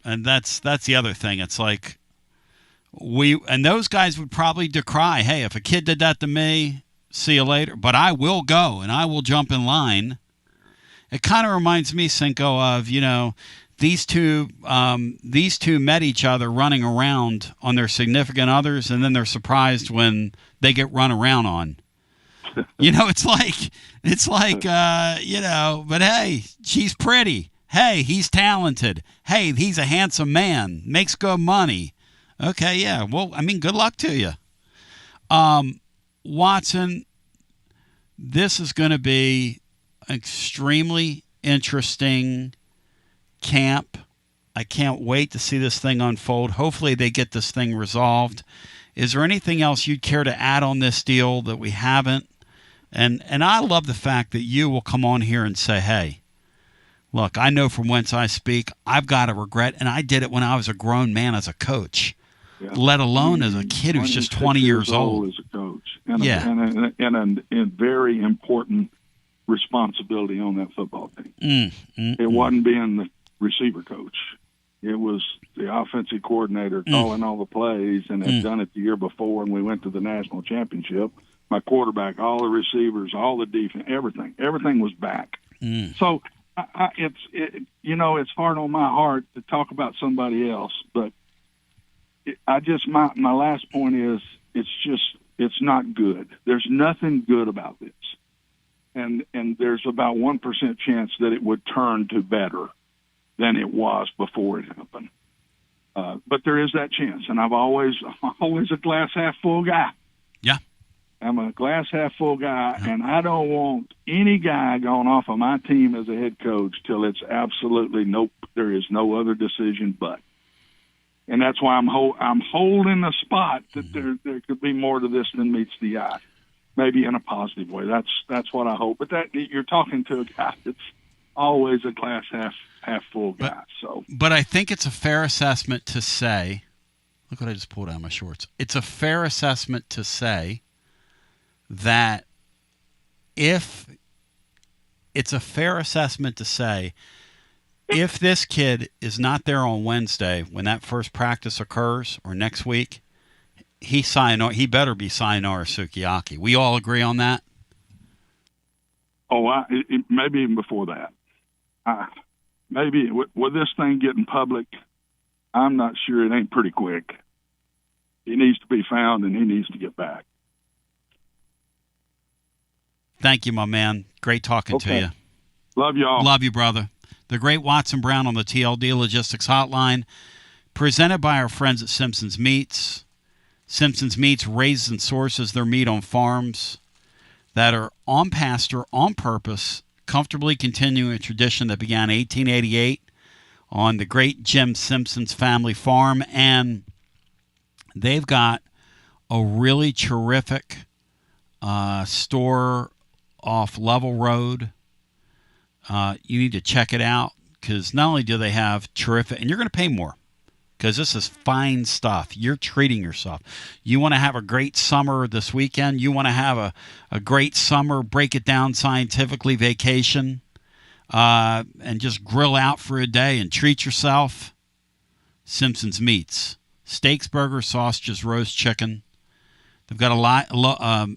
and that's the other thing. It's like and those guys would probably decry, hey, if a kid did that to me, see you later. But I will go, and I will jump in line. It kind of reminds me, Cinco, of, these two met each other running around on their significant others, and then they're surprised when they get run around on. It's like, but hey, she's pretty. Hey, he's talented. Hey, he's a handsome man. Makes good money. Okay, yeah. Well, good luck to you. Watson, this is going to be extremely interesting camp. I can't wait to see this thing unfold. Hopefully they get this thing resolved. Is there anything else you'd care to add on this deal that we haven't? And I love the fact that you will come on here and say, hey, look, I know from whence I speak. I've got a regret, and I did it when I was a grown man as a coach, let alone as a kid who's just 20 years old. As a coach. And a very important responsibility on that football team. It wasn't being the receiver coach. It was the offensive coordinator calling all the plays and had done it the year before, and we went to the national championship. My quarterback, all the receivers, all the defense, everything was back. So it's hard on my heart to talk about somebody else, but my last point is it's not good. There's nothing good about this. And there's about 1% chance that it would turn to better than it was before it happened. But there is that chance, and I'm always a glass half full guy. Yeah, I'm a glass half full guy, and I don't want any guy going off of my team as a head coach till it's absolutely nope. There is no other decision but. And that's why I'm holding a spot that there could be more to this than meets the eye, maybe in a positive way. That's what I hope. But that you're talking to a guy that's always a glass half full guy. But I think it's a fair assessment to say, look what I just pulled out of my shorts. It's a fair assessment to say that if this kid is not there on Wednesday when that first practice occurs or next week, he better be sayonara sukiyaki. We all agree on that? Oh, maybe even before that. Maybe with this thing getting public, I'm not sure it ain't pretty quick. He needs to be found, and he needs to get back. Thank you, my man. Great talking to you. Love y'all. Love you, brother. The great Watson Brown on the TLD Logistics Hotline, presented by our friends at Simpson's Meats. Simpson's Meats raises and sources their meat on farms that are on pasture, on purpose, comfortably continuing a tradition that began in 1888 on the great Jim Simpson's family farm. And they've got a really terrific store off Level Road. You need to check it out because not only do they have terrific, and you're going to pay more because this is fine stuff. You're treating yourself. You want to have a great summer this weekend. You want to have a great summer, break it down scientifically vacation, and just grill out for a day and treat yourself. Simpson's Meats. Steaks, burgers, sausages, roast chicken. They've got a lot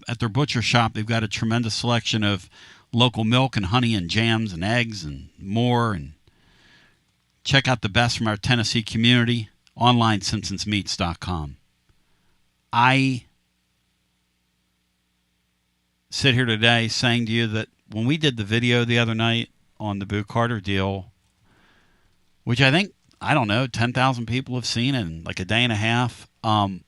at their butcher shop. They've got a tremendous selection of local milk and honey and jams and eggs and more. And check out the best from our Tennessee community. Online, simpsonsmeats.com. I sit here today saying to you that when we did the video the other night on the Boo Carter deal, which I think, 10,000 people have seen in like a day and a half, I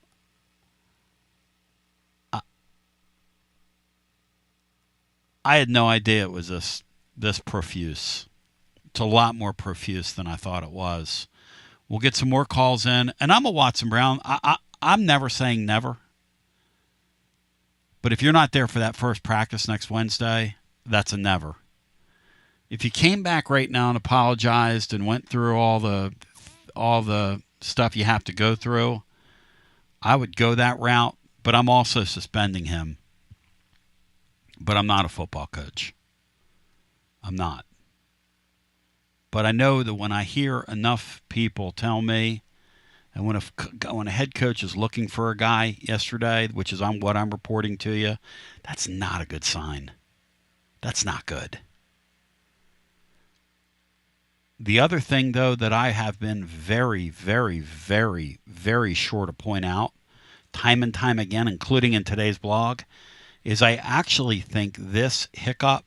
had no idea it was this profuse. It's a lot more profuse than I thought it was. We'll get some more calls in. And I'm a Watson Brown. I'm never saying never. But if you're not there for that first practice next Wednesday, that's a never. If you came back right now and apologized and went through all the stuff you have to go through, I would go that route. But I'm also suspending him. But I'm not a football coach. I'm not. But I know that when I hear enough people tell me, and when a head coach is looking for a guy yesterday, which is what I'm reporting to you, that's not a good sign. That's not good. The other thing, though, that I have been very, very, very, very sure to point out, time and time again, including in today's blog, is I actually think this hiccup,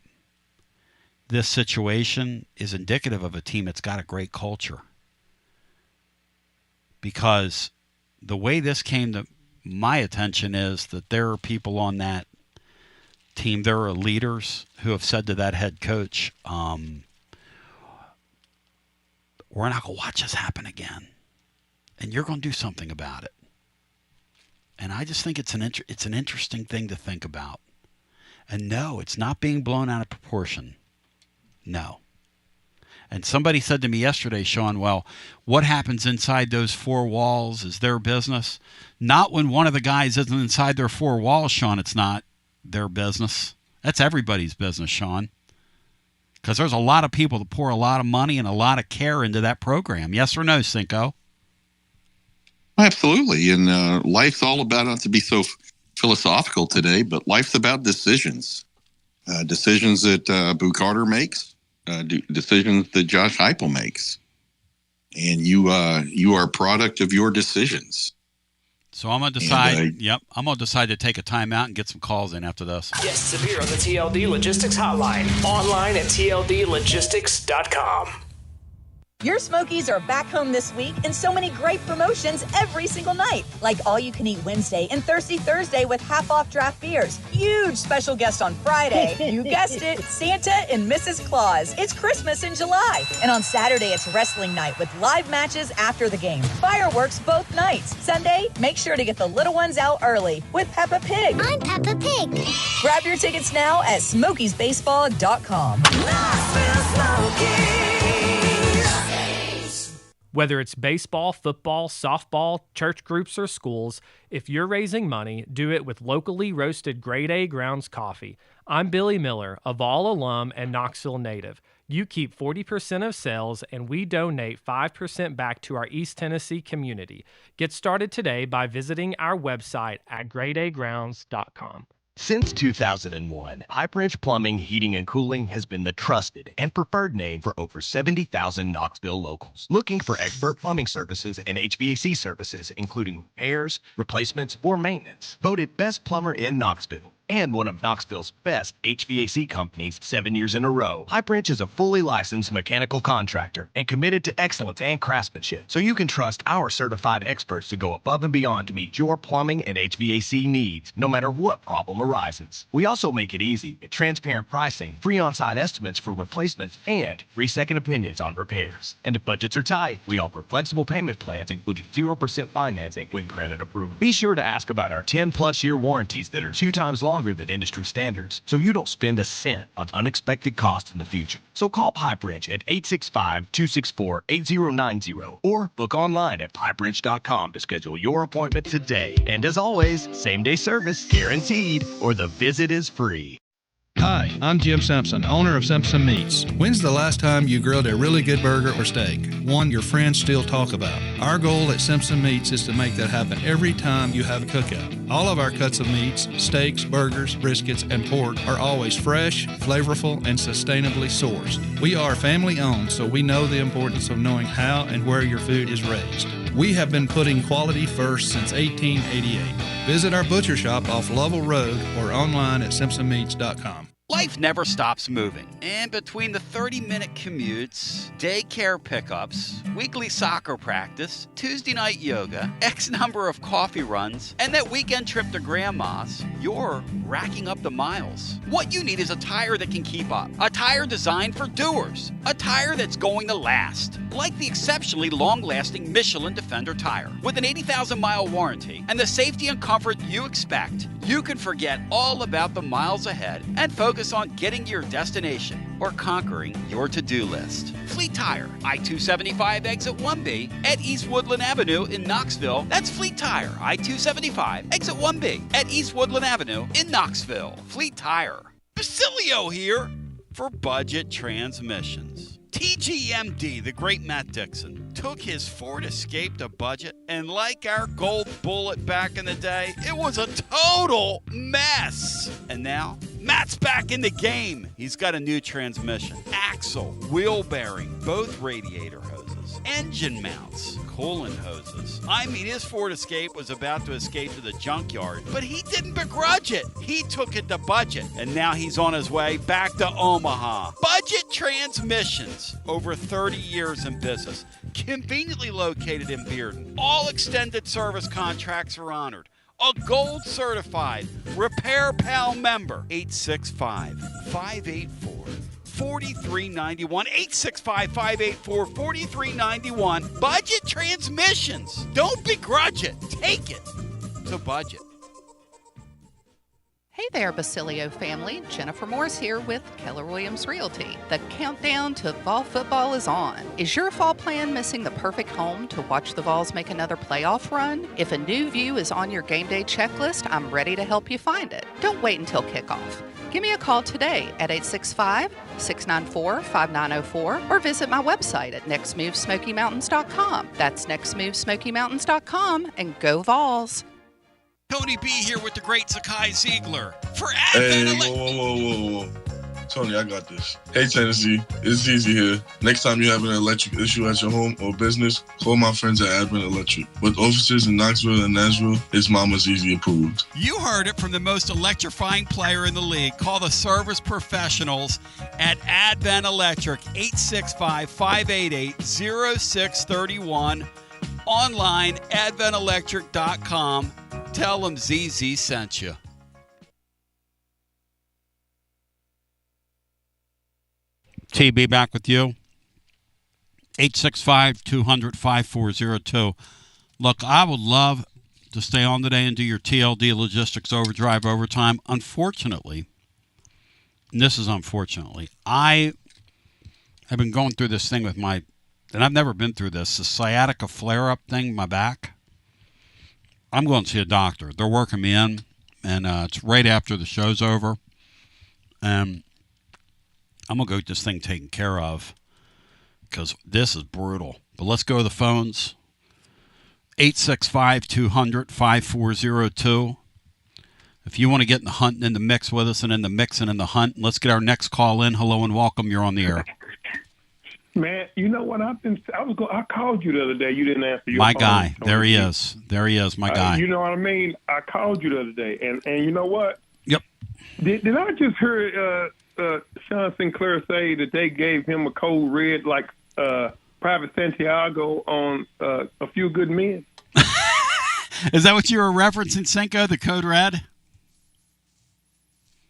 this situation, is indicative of a team that's got a great culture. Because the way this came to my attention is that there are people on that team, there are leaders who have said to that head coach, we're not going to watch this happen again. And you're going to do something about it. And I just think it's an interesting thing to think about. And no, it's not being blown out of proportion. No. And somebody said to me yesterday, Sean, well, what happens inside those four walls is their business. Not when one of the guys isn't inside their four walls, Sean. It's not their business. That's everybody's business, Sean. Because there's a lot of people that pour a lot of money and a lot of care into that program. Yes or no, Cinco? Absolutely. And life's all about, not to be so philosophical today, but life's about decisions. Decisions that Boo Carter makes, decisions that Josh Heupel makes. And you are a product of your decisions. So I'm going to decide, I'm going to decide to take a timeout and get some calls in after this. Guests appear on the TLD Logistics Hotline. Online at tldlogistics.com. Your Smokies are back home this week, and so many great promotions every single night. Like all-you-can-eat Wednesday and Thirsty Thursday with half-off draft beers. Huge special guest on Friday. You guessed it, Santa and Mrs. Claus. It's Christmas in July. And on Saturday, it's wrestling night with live matches after the game. Fireworks both nights. Sunday, make sure to get the little ones out early with Peppa Pig. I'm Peppa Pig. Grab your tickets now at SmokiesBaseball.com. Whether it's baseball, football, softball, church groups, or schools, if you're raising money, do it with locally roasted Grade A Grounds coffee. I'm Billy Miller, a Vol alum and Knoxville native. You keep 40% of sales, and we donate 5% back to our East Tennessee community. Get started today by visiting our website at gradeagrounds.com. Since 2001, Pipe Wrench Plumbing, Heating, and Cooling has been the trusted and preferred name for over 70,000 Knoxville locals. Looking for expert plumbing services and HVAC services, including repairs, replacements, or maintenance. Voted Best Plumber in Knoxville and one of Knoxville's best HVAC companies 7 years in a row. Pipe Wrench is a fully licensed mechanical contractor and committed to excellence and craftsmanship, so you can trust our certified experts to go above and beyond to meet your plumbing and HVAC needs, no matter what problem arises. We also make it easy with transparent pricing, free on-site estimates for replacements, and free second opinions on repairs. And if budgets are tight, we offer flexible payment plans, including 0% financing when credit approved. Be sure to ask about our 10-plus year warranties that are 2 times longer than industry standards, so you don't spend a cent on unexpected costs in the future. So call Pipe Wrench at 865-264-8090 or book online at pipewrench.com to schedule your appointment today. And as always, same-day service guaranteed, or the visit is free. Hi, I'm Jim Simpson, owner of Simpson Meats. When's the last time you grilled a really good burger or steak? One your friends still talk about. Our goal at Simpson Meats is to make that happen every time you have a cookout. All of our cuts of meats, steaks, burgers, briskets, and pork are always fresh, flavorful, and sustainably sourced. We are family owned, so we know the importance of knowing how and where your food is raised. We have been putting quality first since 1888. Visit our butcher shop off Lovell Road or online at simpsonmeats.com. Life never stops moving, and between the 30-minute commutes, daycare pickups, weekly soccer practice, Tuesday night yoga, X number of coffee runs, and that weekend trip to Grandma's, you're racking up the miles. What you need is a tire that can keep up, a tire designed for doers, a tire that's going to last, like the exceptionally long-lasting Michelin Defender tire. With an 80,000-mile warranty and the safety and comfort you expect, you can forget all about the miles ahead and focus on getting to your destination or conquering your to-do list. Fleet Tire, I-275 exit 1B at East Woodland Avenue in Knoxville. That's Fleet Tire, I-275 exit 1B at East Woodland Avenue in Knoxville. Fleet Tire. Basilio here for Budget Transmissions. TGMD, the great Matt Dixon, took his Ford Escape to budget, and like our Gold Bullet back in the day, it was a total mess. And now, Matt's back in the game. He's got a new transmission, axle, wheel bearing, both radiator hoses, engine mounts, coolant hoses. I mean, his Ford Escape was about to escape to the junkyard, but he didn't begrudge it. He took it to budget, and now he's on his way back to Omaha. Budget Transmissions, over 30 years in business, conveniently located in Bearden. All extended service contracts are honored. A gold certified Repair Pal member. 865-584-4391. 865-584-4391. Budget Transmissions. Don't begrudge it. Take it to budget. Hey there, Basilio family. Jennifer Morris here with Keller Williams Realty. The countdown to fall football is on. Is your fall plan missing the perfect home to watch the Vols make another playoff run? If a new view is on your game day checklist, I'm ready to help you find it. Don't wait until kickoff. Give me a call today at 865-694-5904 or visit my website at nextmovesmokymountains.com. That's nextmovesmokymountains.com, and go Vols. Tony B here with the great Zakai Ziegler. For Hey, whoa. Tony, I got this. Hey, Tennessee, it's Easy here. Next time you have an electric issue at your home or business, call my friends at Advent Electric. With offices in Knoxville and Nashville, it's Mama's Easy approved. You heard it from the most electrifying player in the league. Call the service professionals at Advent Electric, 865-588-0631. Online, adventelectric.com. Tell them ZZ sent you. TB back with you. 865-200-5402. Look, I would love to stay on today and do your TLD Logistics Overdrive Overtime. Unfortunately, and this is unfortunately, I have been going through this thing with my, and I've never been through this, the sciatica flare-up thing in my back. I'm going to see a doctor. They're working me in, and it's right after the show's over. And I'm going to go get this thing taken care of because this is brutal. But let's go to the phones. 865-200-5402. If you want to get in the hunt and in the mix with us and in the mix and in the hunt, let's get our next call in. Hello and welcome. You're on the air. Man, you know what? I called you the other day. You didn't answer your My phone. guy. There he is. There he is, my guy. You know what I mean? I called you the other day. And you know what? Yep. Did I just hear Sean Sinclair say that they gave him a code red like Private Santiago on A Few Good Men? Is that what you were referencing, Cinco, the code red?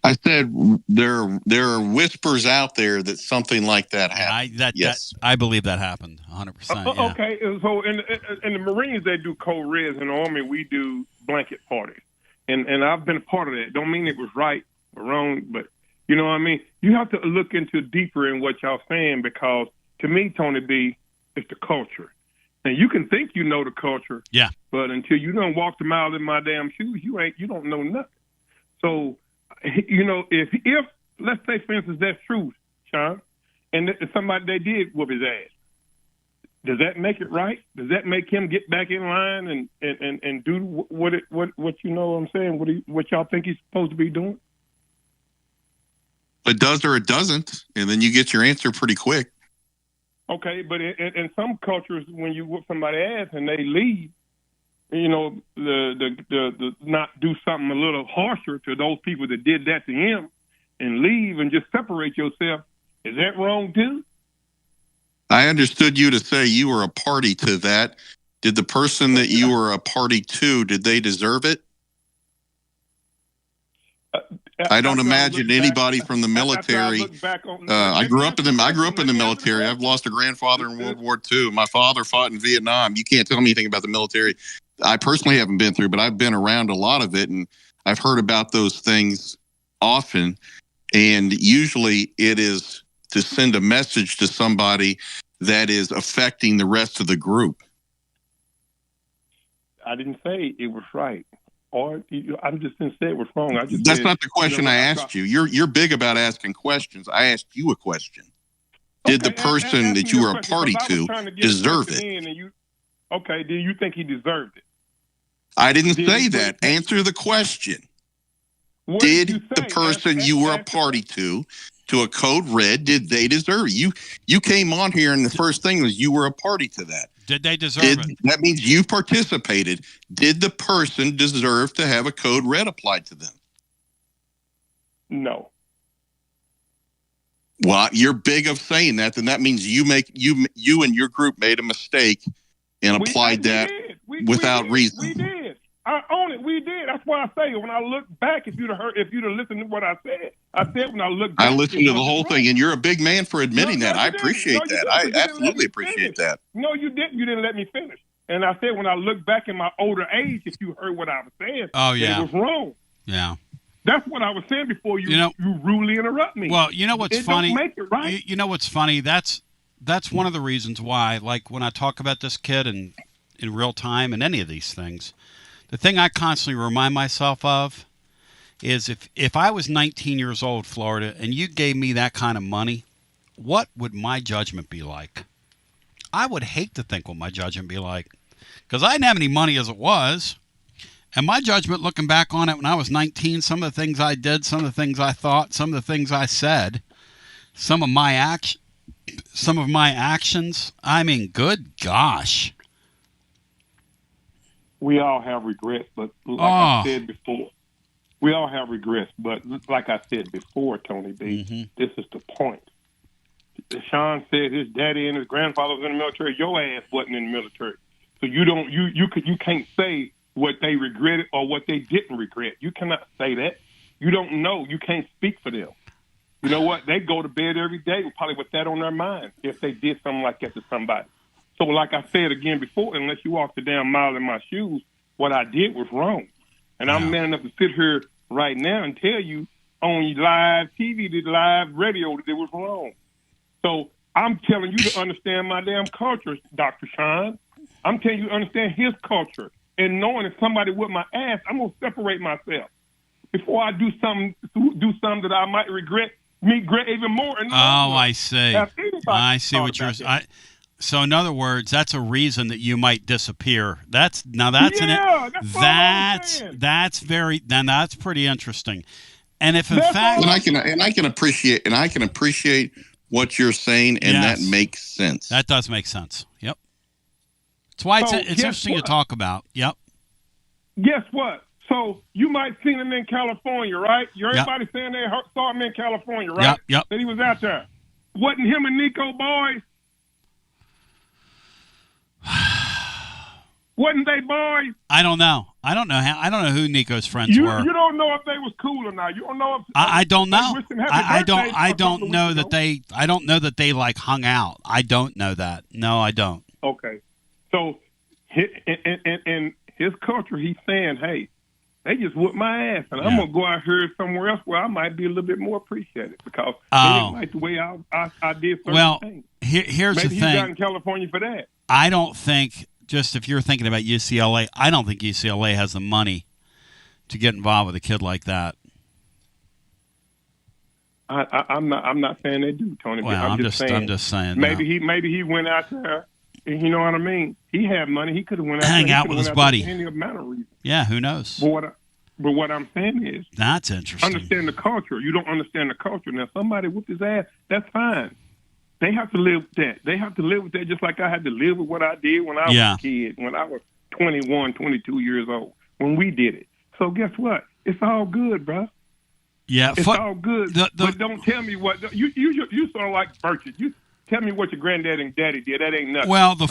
I said there are whispers out there that something like that happened. Yes. I believe that happened 100%. Yeah. Okay, so in the Marines, they do code reds. In the Army, we do blanket parties. And I've been a part of that. Don't mean it was right or wrong, but you know what I mean? You have to look into deeper in what y'all saying because to me, Tony B, it's the culture. And you can think you know the culture, yeah, but until you don't walk the mile in my damn shoes, you don't know nothing. So, you know, if let's say for instance that's true, Sean, and somebody they did whoop his ass, does that make it right? Does that make him get back in line and do what you know what I'm saying? What y'all think he's supposed to be doing? It does or it doesn't, and then you get your answer pretty quick. Okay, but in some cultures, when you whoop somebody's ass and they leave, you know, the not do something a little harsher to those people that did that to him and leave and just separate yourself, is that wrong too? I understood you to say you were a party to that. Did the person that you were a party to, did they deserve it? I don't imagine anybody from the military. I grew up in the military. I've lost a grandfather in World War II. My father fought in Vietnam. You can't tell me anything about the military. I personally haven't been through, but I've been around a lot of it, and I've heard about those things often. And usually, it is to send a message to somebody that is affecting the rest of the group. I didn't say it was right. Or I just didn't say it was wrong. That's not the question I asked you. You're big about asking questions. I asked you a question. Did the person that you were a party to deserve it? Okay, do you think he deserved it? I didn't say that. Answer the question. Did the person you were a party to a code red, did they deserve it? You came on here and the first thing was you were a party to that. Did they deserve it? That means you participated. Did the person deserve to have a code red applied to them? No. Well, you're big of saying that, then that means you and your group made a mistake and applied that without reason. We did. I own it. We did. That's why I say when I look back, if you'd have listened to what I said when I look back. I listened to the whole thing, and you're a big man for admitting that. I appreciate that. I absolutely appreciate that. No, you didn't. You didn't let me finish. And I said when I look back in my older age, if you heard what I was saying, it was wrong. Yeah. That's what I was saying before you rudely interrupt me. Well, you know what's funny? Don't make it right. You know what's funny? That's one of the reasons why, like when I talk about this kid in real time and any of these things, the thing I constantly remind myself of is if I was 19 years old, Florida, and you gave me that kind of money, what would my judgment be like? I would hate to think what my judgment would be like because I didn't have any money as it was. And my judgment looking back on it when I was 19, some of the things I did, some of the things I thought, some of the things I said, Some of my actions, I mean, good gosh. We all have regrets, but I said before, we all have regrets. But like I said before, Tony B, this is the point. Sean said his daddy and his grandfather was in the military. Your ass wasn't in the military, so you can't say what they regretted or what they didn't regret. You cannot say that. You don't know. You can't speak for them. You know what? They go to bed every day and probably with that on their mind if they did something like that to somebody. So like I said again before, unless you walked the damn mile in my shoes, what I did was wrong. And I'm man enough to sit here right now and tell you on live TV, the live radio, that it was wrong. So I'm telling you to understand my damn culture, Dr. Sean. I'm telling you to understand his culture. And knowing if somebody whipped my ass, I'm going to separate myself. Before I do something that I might regret even more. And I see. I see what you're saying. So in other words, that's a reason that you might disappear. That's pretty interesting. And if in fact, and I can appreciate what you're saying, and that makes sense. That does make sense. Yep. That's why it's interesting to talk about. Yep. Guess what? So you might see him in California, right? Everybody saying they saw him in California, right? Yep. That he was out there. Wasn't him and Nico boys? Wasn't they boys? I don't know. I don't know who Nico's friends were. You don't know if they was cool or not. You don't know if I don't know. I don't know that they like hung out. I don't know that. No, I don't. Okay. So in his culture, he's saying, hey, they just whooped my ass, and I'm going to go out here somewhere else where I might be a little bit more appreciated because they didn't like the way I did certain things. Here's the thing. Maybe he's out in California for that. I don't think, just if you're thinking about UCLA, I don't think UCLA has the money to get involved with a kid like that. I'm not saying they do, Tony. Well, I'm just saying. Maybe he went out there. You know what I mean? He had money. He could have went out hang there. out with his buddy. Any amount of reason. Yeah, who knows? But what I'm saying is, that's interesting. Understand the culture. You don't understand the culture. Now, somebody whooped his ass. That's fine. They have to live with that. They have to live with that just like I had to live with what I did when I was a kid, when I was 21, 22 years old, when we did it. So guess what? It's all good, bro. Yeah, it's all good. But don't tell me what you sort of like Burchett. You tell me what your granddad and daddy did. That ain't nothing. Well, the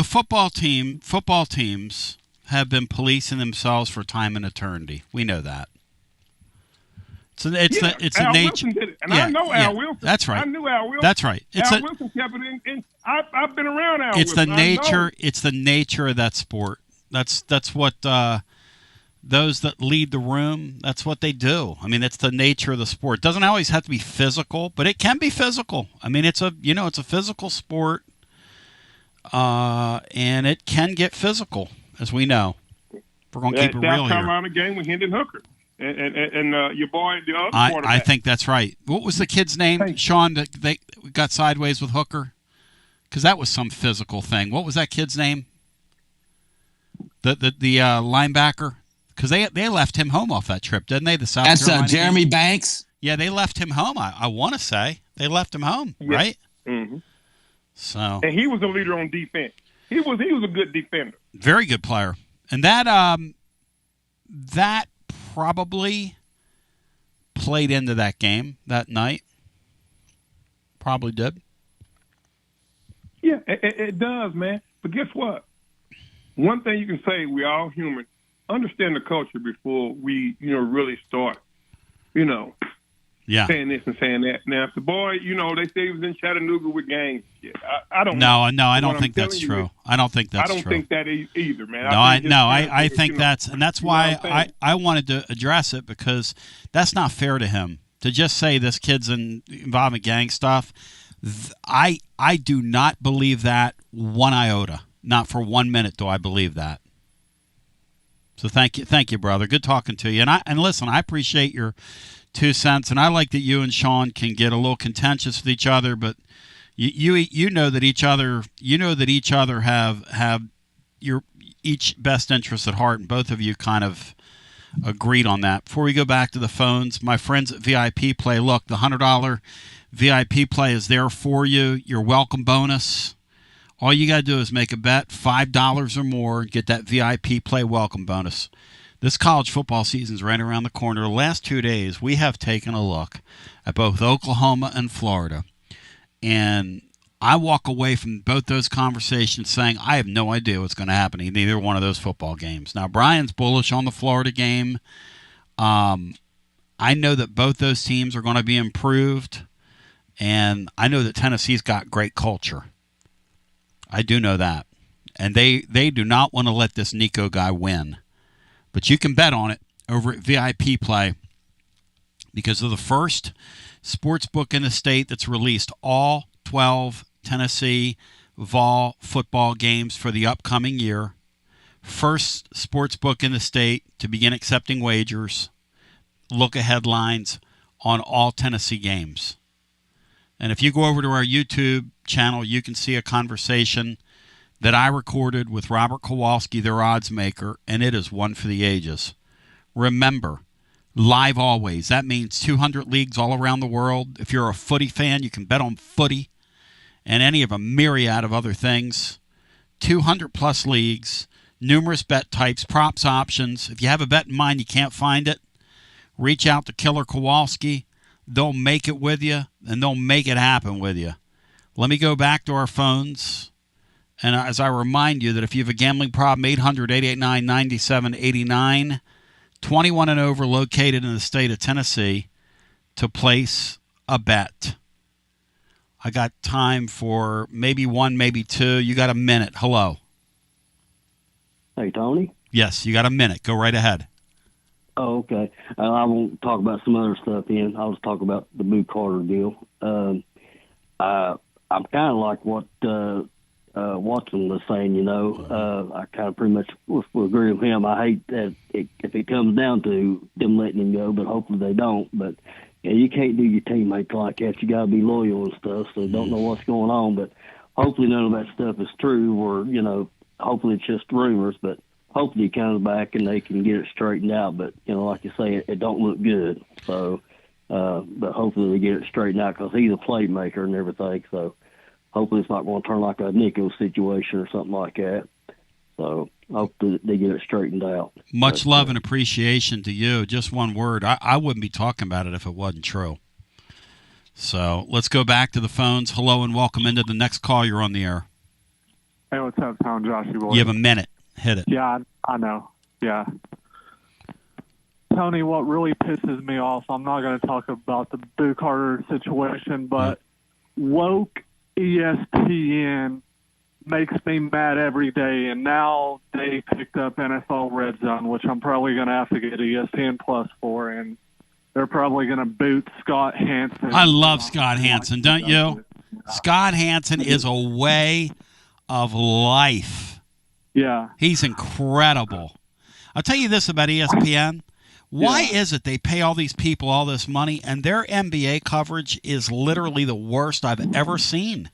football teams have been policing themselves for time and eternity. We know that. It's Al a nature. Wilson did it. And I know Al Wilson. That's right. I knew Al Wilson. That's right. Al Wilson kept it in. I've been around Al Wilson. Wilson. It's the nature of that sport. That's what those that lead the room. That's what they do. I mean, it's the nature of the sport. It doesn't always have to be physical, but it can be physical. I mean, it's a physical sport, and it can get physical, as we know. We're gonna keep it real here. South Carolina game with Hendon Hooker. And your boy, the other quarterback. I think that's right. What was the kid's name, Sean, that they got sideways with Hooker? Because that was some physical thing. What was that kid's name? The linebacker? Because they left him home off that trip, didn't they? The South Carolina Jeremy game? Banks. Yeah, they left him home. I want to say they left him home, right? Mm-hmm. So, and he was a leader on defense. He was a good defender. Very good player, and that probably played into that game that night. Probably did. Yeah, it does, man. But guess what? One thing you can say, we all human. Understand the culture before we, really start, saying this and saying that. Now, if the boy, they say he was in Chattanooga with gangs. Yeah, I don't know. No, I don't think that's true. I don't think that's true. I don't think that either, man. I think that's why I wanted to address it, because that's not fair to him to just say this kid's involved in gang stuff. I do not believe that one iota. Not for 1 minute do I believe that. So thank you, brother. Good talking to you. And listen, I appreciate your 2 cents, and I like that you and Sean can get a little contentious with each other, but you know that each other have your each best interests at heart, and both of you kind of agreed on that. Before we go back to the phones, my friends at VIP Play, look, the $100 VIP Play is there for you. Your welcome bonus. All you got to do is make a bet, $5 or more, and get that VIP Play welcome bonus. This college football season is right around the corner. The last 2 days, we have taken a look at both Oklahoma and Florida. And I walk away from both those conversations saying I have no idea what's going to happen in either one of those football games. Now, Brian's bullish on the Florida game. I know that both those teams are going to be improved. And I know that Tennessee's got great culture. I do know that. And they do not want to let this Nico guy win. But you can bet on it over at VIP Play because of the first sports book in the state that's released all 12 Tennessee Vol football games for the upcoming year. First sports book in the state to begin accepting wagers. Look-ahead lines on all Tennessee games. And if you go over to our YouTube channel, you can see a conversation that I recorded with Robert Kowalski, their odds maker, and it is one for the ages. Remember, live always. That means 200 leagues all around the world. If you're a footy fan, you can bet on footy and any of a myriad of other things. 200-plus leagues, numerous bet types, props options. If you have a bet in mind, you can't find it, reach out to Killer Kowalski. They'll make it with you, and they'll make it happen with you. Let me go back to our phones. And as I remind you that if you have a gambling problem, 800-889-9789, 21 and over, located in the state of Tennessee, to place a bet. I got time for maybe one, maybe two. You got a minute. Hello. Hey, Tony? Yes, you got a minute. Go right ahead. Oh, okay. I won't talk about some other stuff then. I'll just talk about the Boo Carter deal. I'm kind of like what Watson was saying, you know. I kind of pretty much will agree with him. I hate that if it comes down to them letting him go, but hopefully they don't. But yeah, you can't do your teammates like that. You got to be loyal and stuff, so don't know what's going on. But hopefully none of that stuff is true, or, you know, hopefully it's just rumors. But hopefully he comes back and they can get it straightened out. But, you know, like you say, it don't look good. So, but hopefully they get it straightened out because he's a playmaker and everything. So hopefully it's not going to turn like a Nico situation or something like that. So hopefully they get it straightened out. Much love and appreciation to you. Just one word. I wouldn't be talking about it if it wasn't true. So let's go back to the phones. Hello and welcome into the next call. You're on the air. Hey, what's up, Tom? Joshy boy. You have a minute. Hit it. Yeah, I know. Yeah. Tony, what really pisses me off, I'm not going to talk about the Boo Carter situation, but woke ESPN makes me mad every day, and now they picked up NFL Red Zone, which I'm probably going to have to get ESPN Plus for, and they're probably going to boot Scott Hansen. I love Scott Hansen, don't you? Scott Hansen is a way of life. Yeah. He's incredible. I'll tell you this about ESPN. Why is it they pay all these people all this money and their NBA coverage is literally the worst I've ever seen?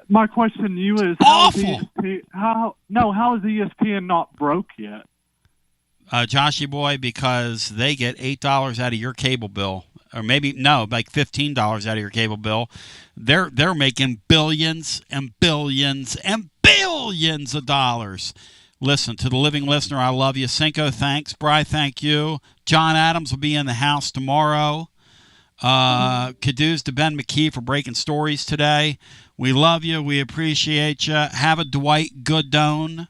My question to you is, awful. How is ESPN not broke yet? Joshy boy, because they get $8 out of your cable bill, or maybe like $15 out of your cable bill. They're making billions and billions and billions of dollars. Listen, to the living listener, I love you. Cinco, thanks. Bri, thank you. John Adams will be in the house tomorrow. Caduce to Ben McKee for breaking stories today. We love you. We appreciate you. Have a Dwight Goodone.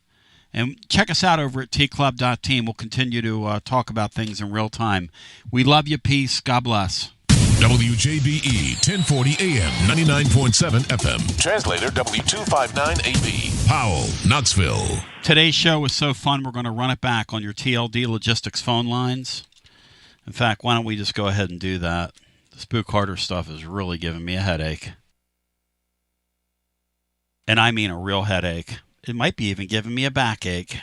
And check us out over at tclub.team. We'll continue to talk about things in real time. We love you. Peace. God bless. WJBE 1040 AM 99.7 FM. Translator W259AB. Powell, Knoxville. Today's show was so fun, we're going to run it back on your TLD Logistics phone lines. In fact, why don't we just go ahead and do that? This Boo Carter stuff is really giving me a headache. And I mean a real headache. It might be even giving me a backache.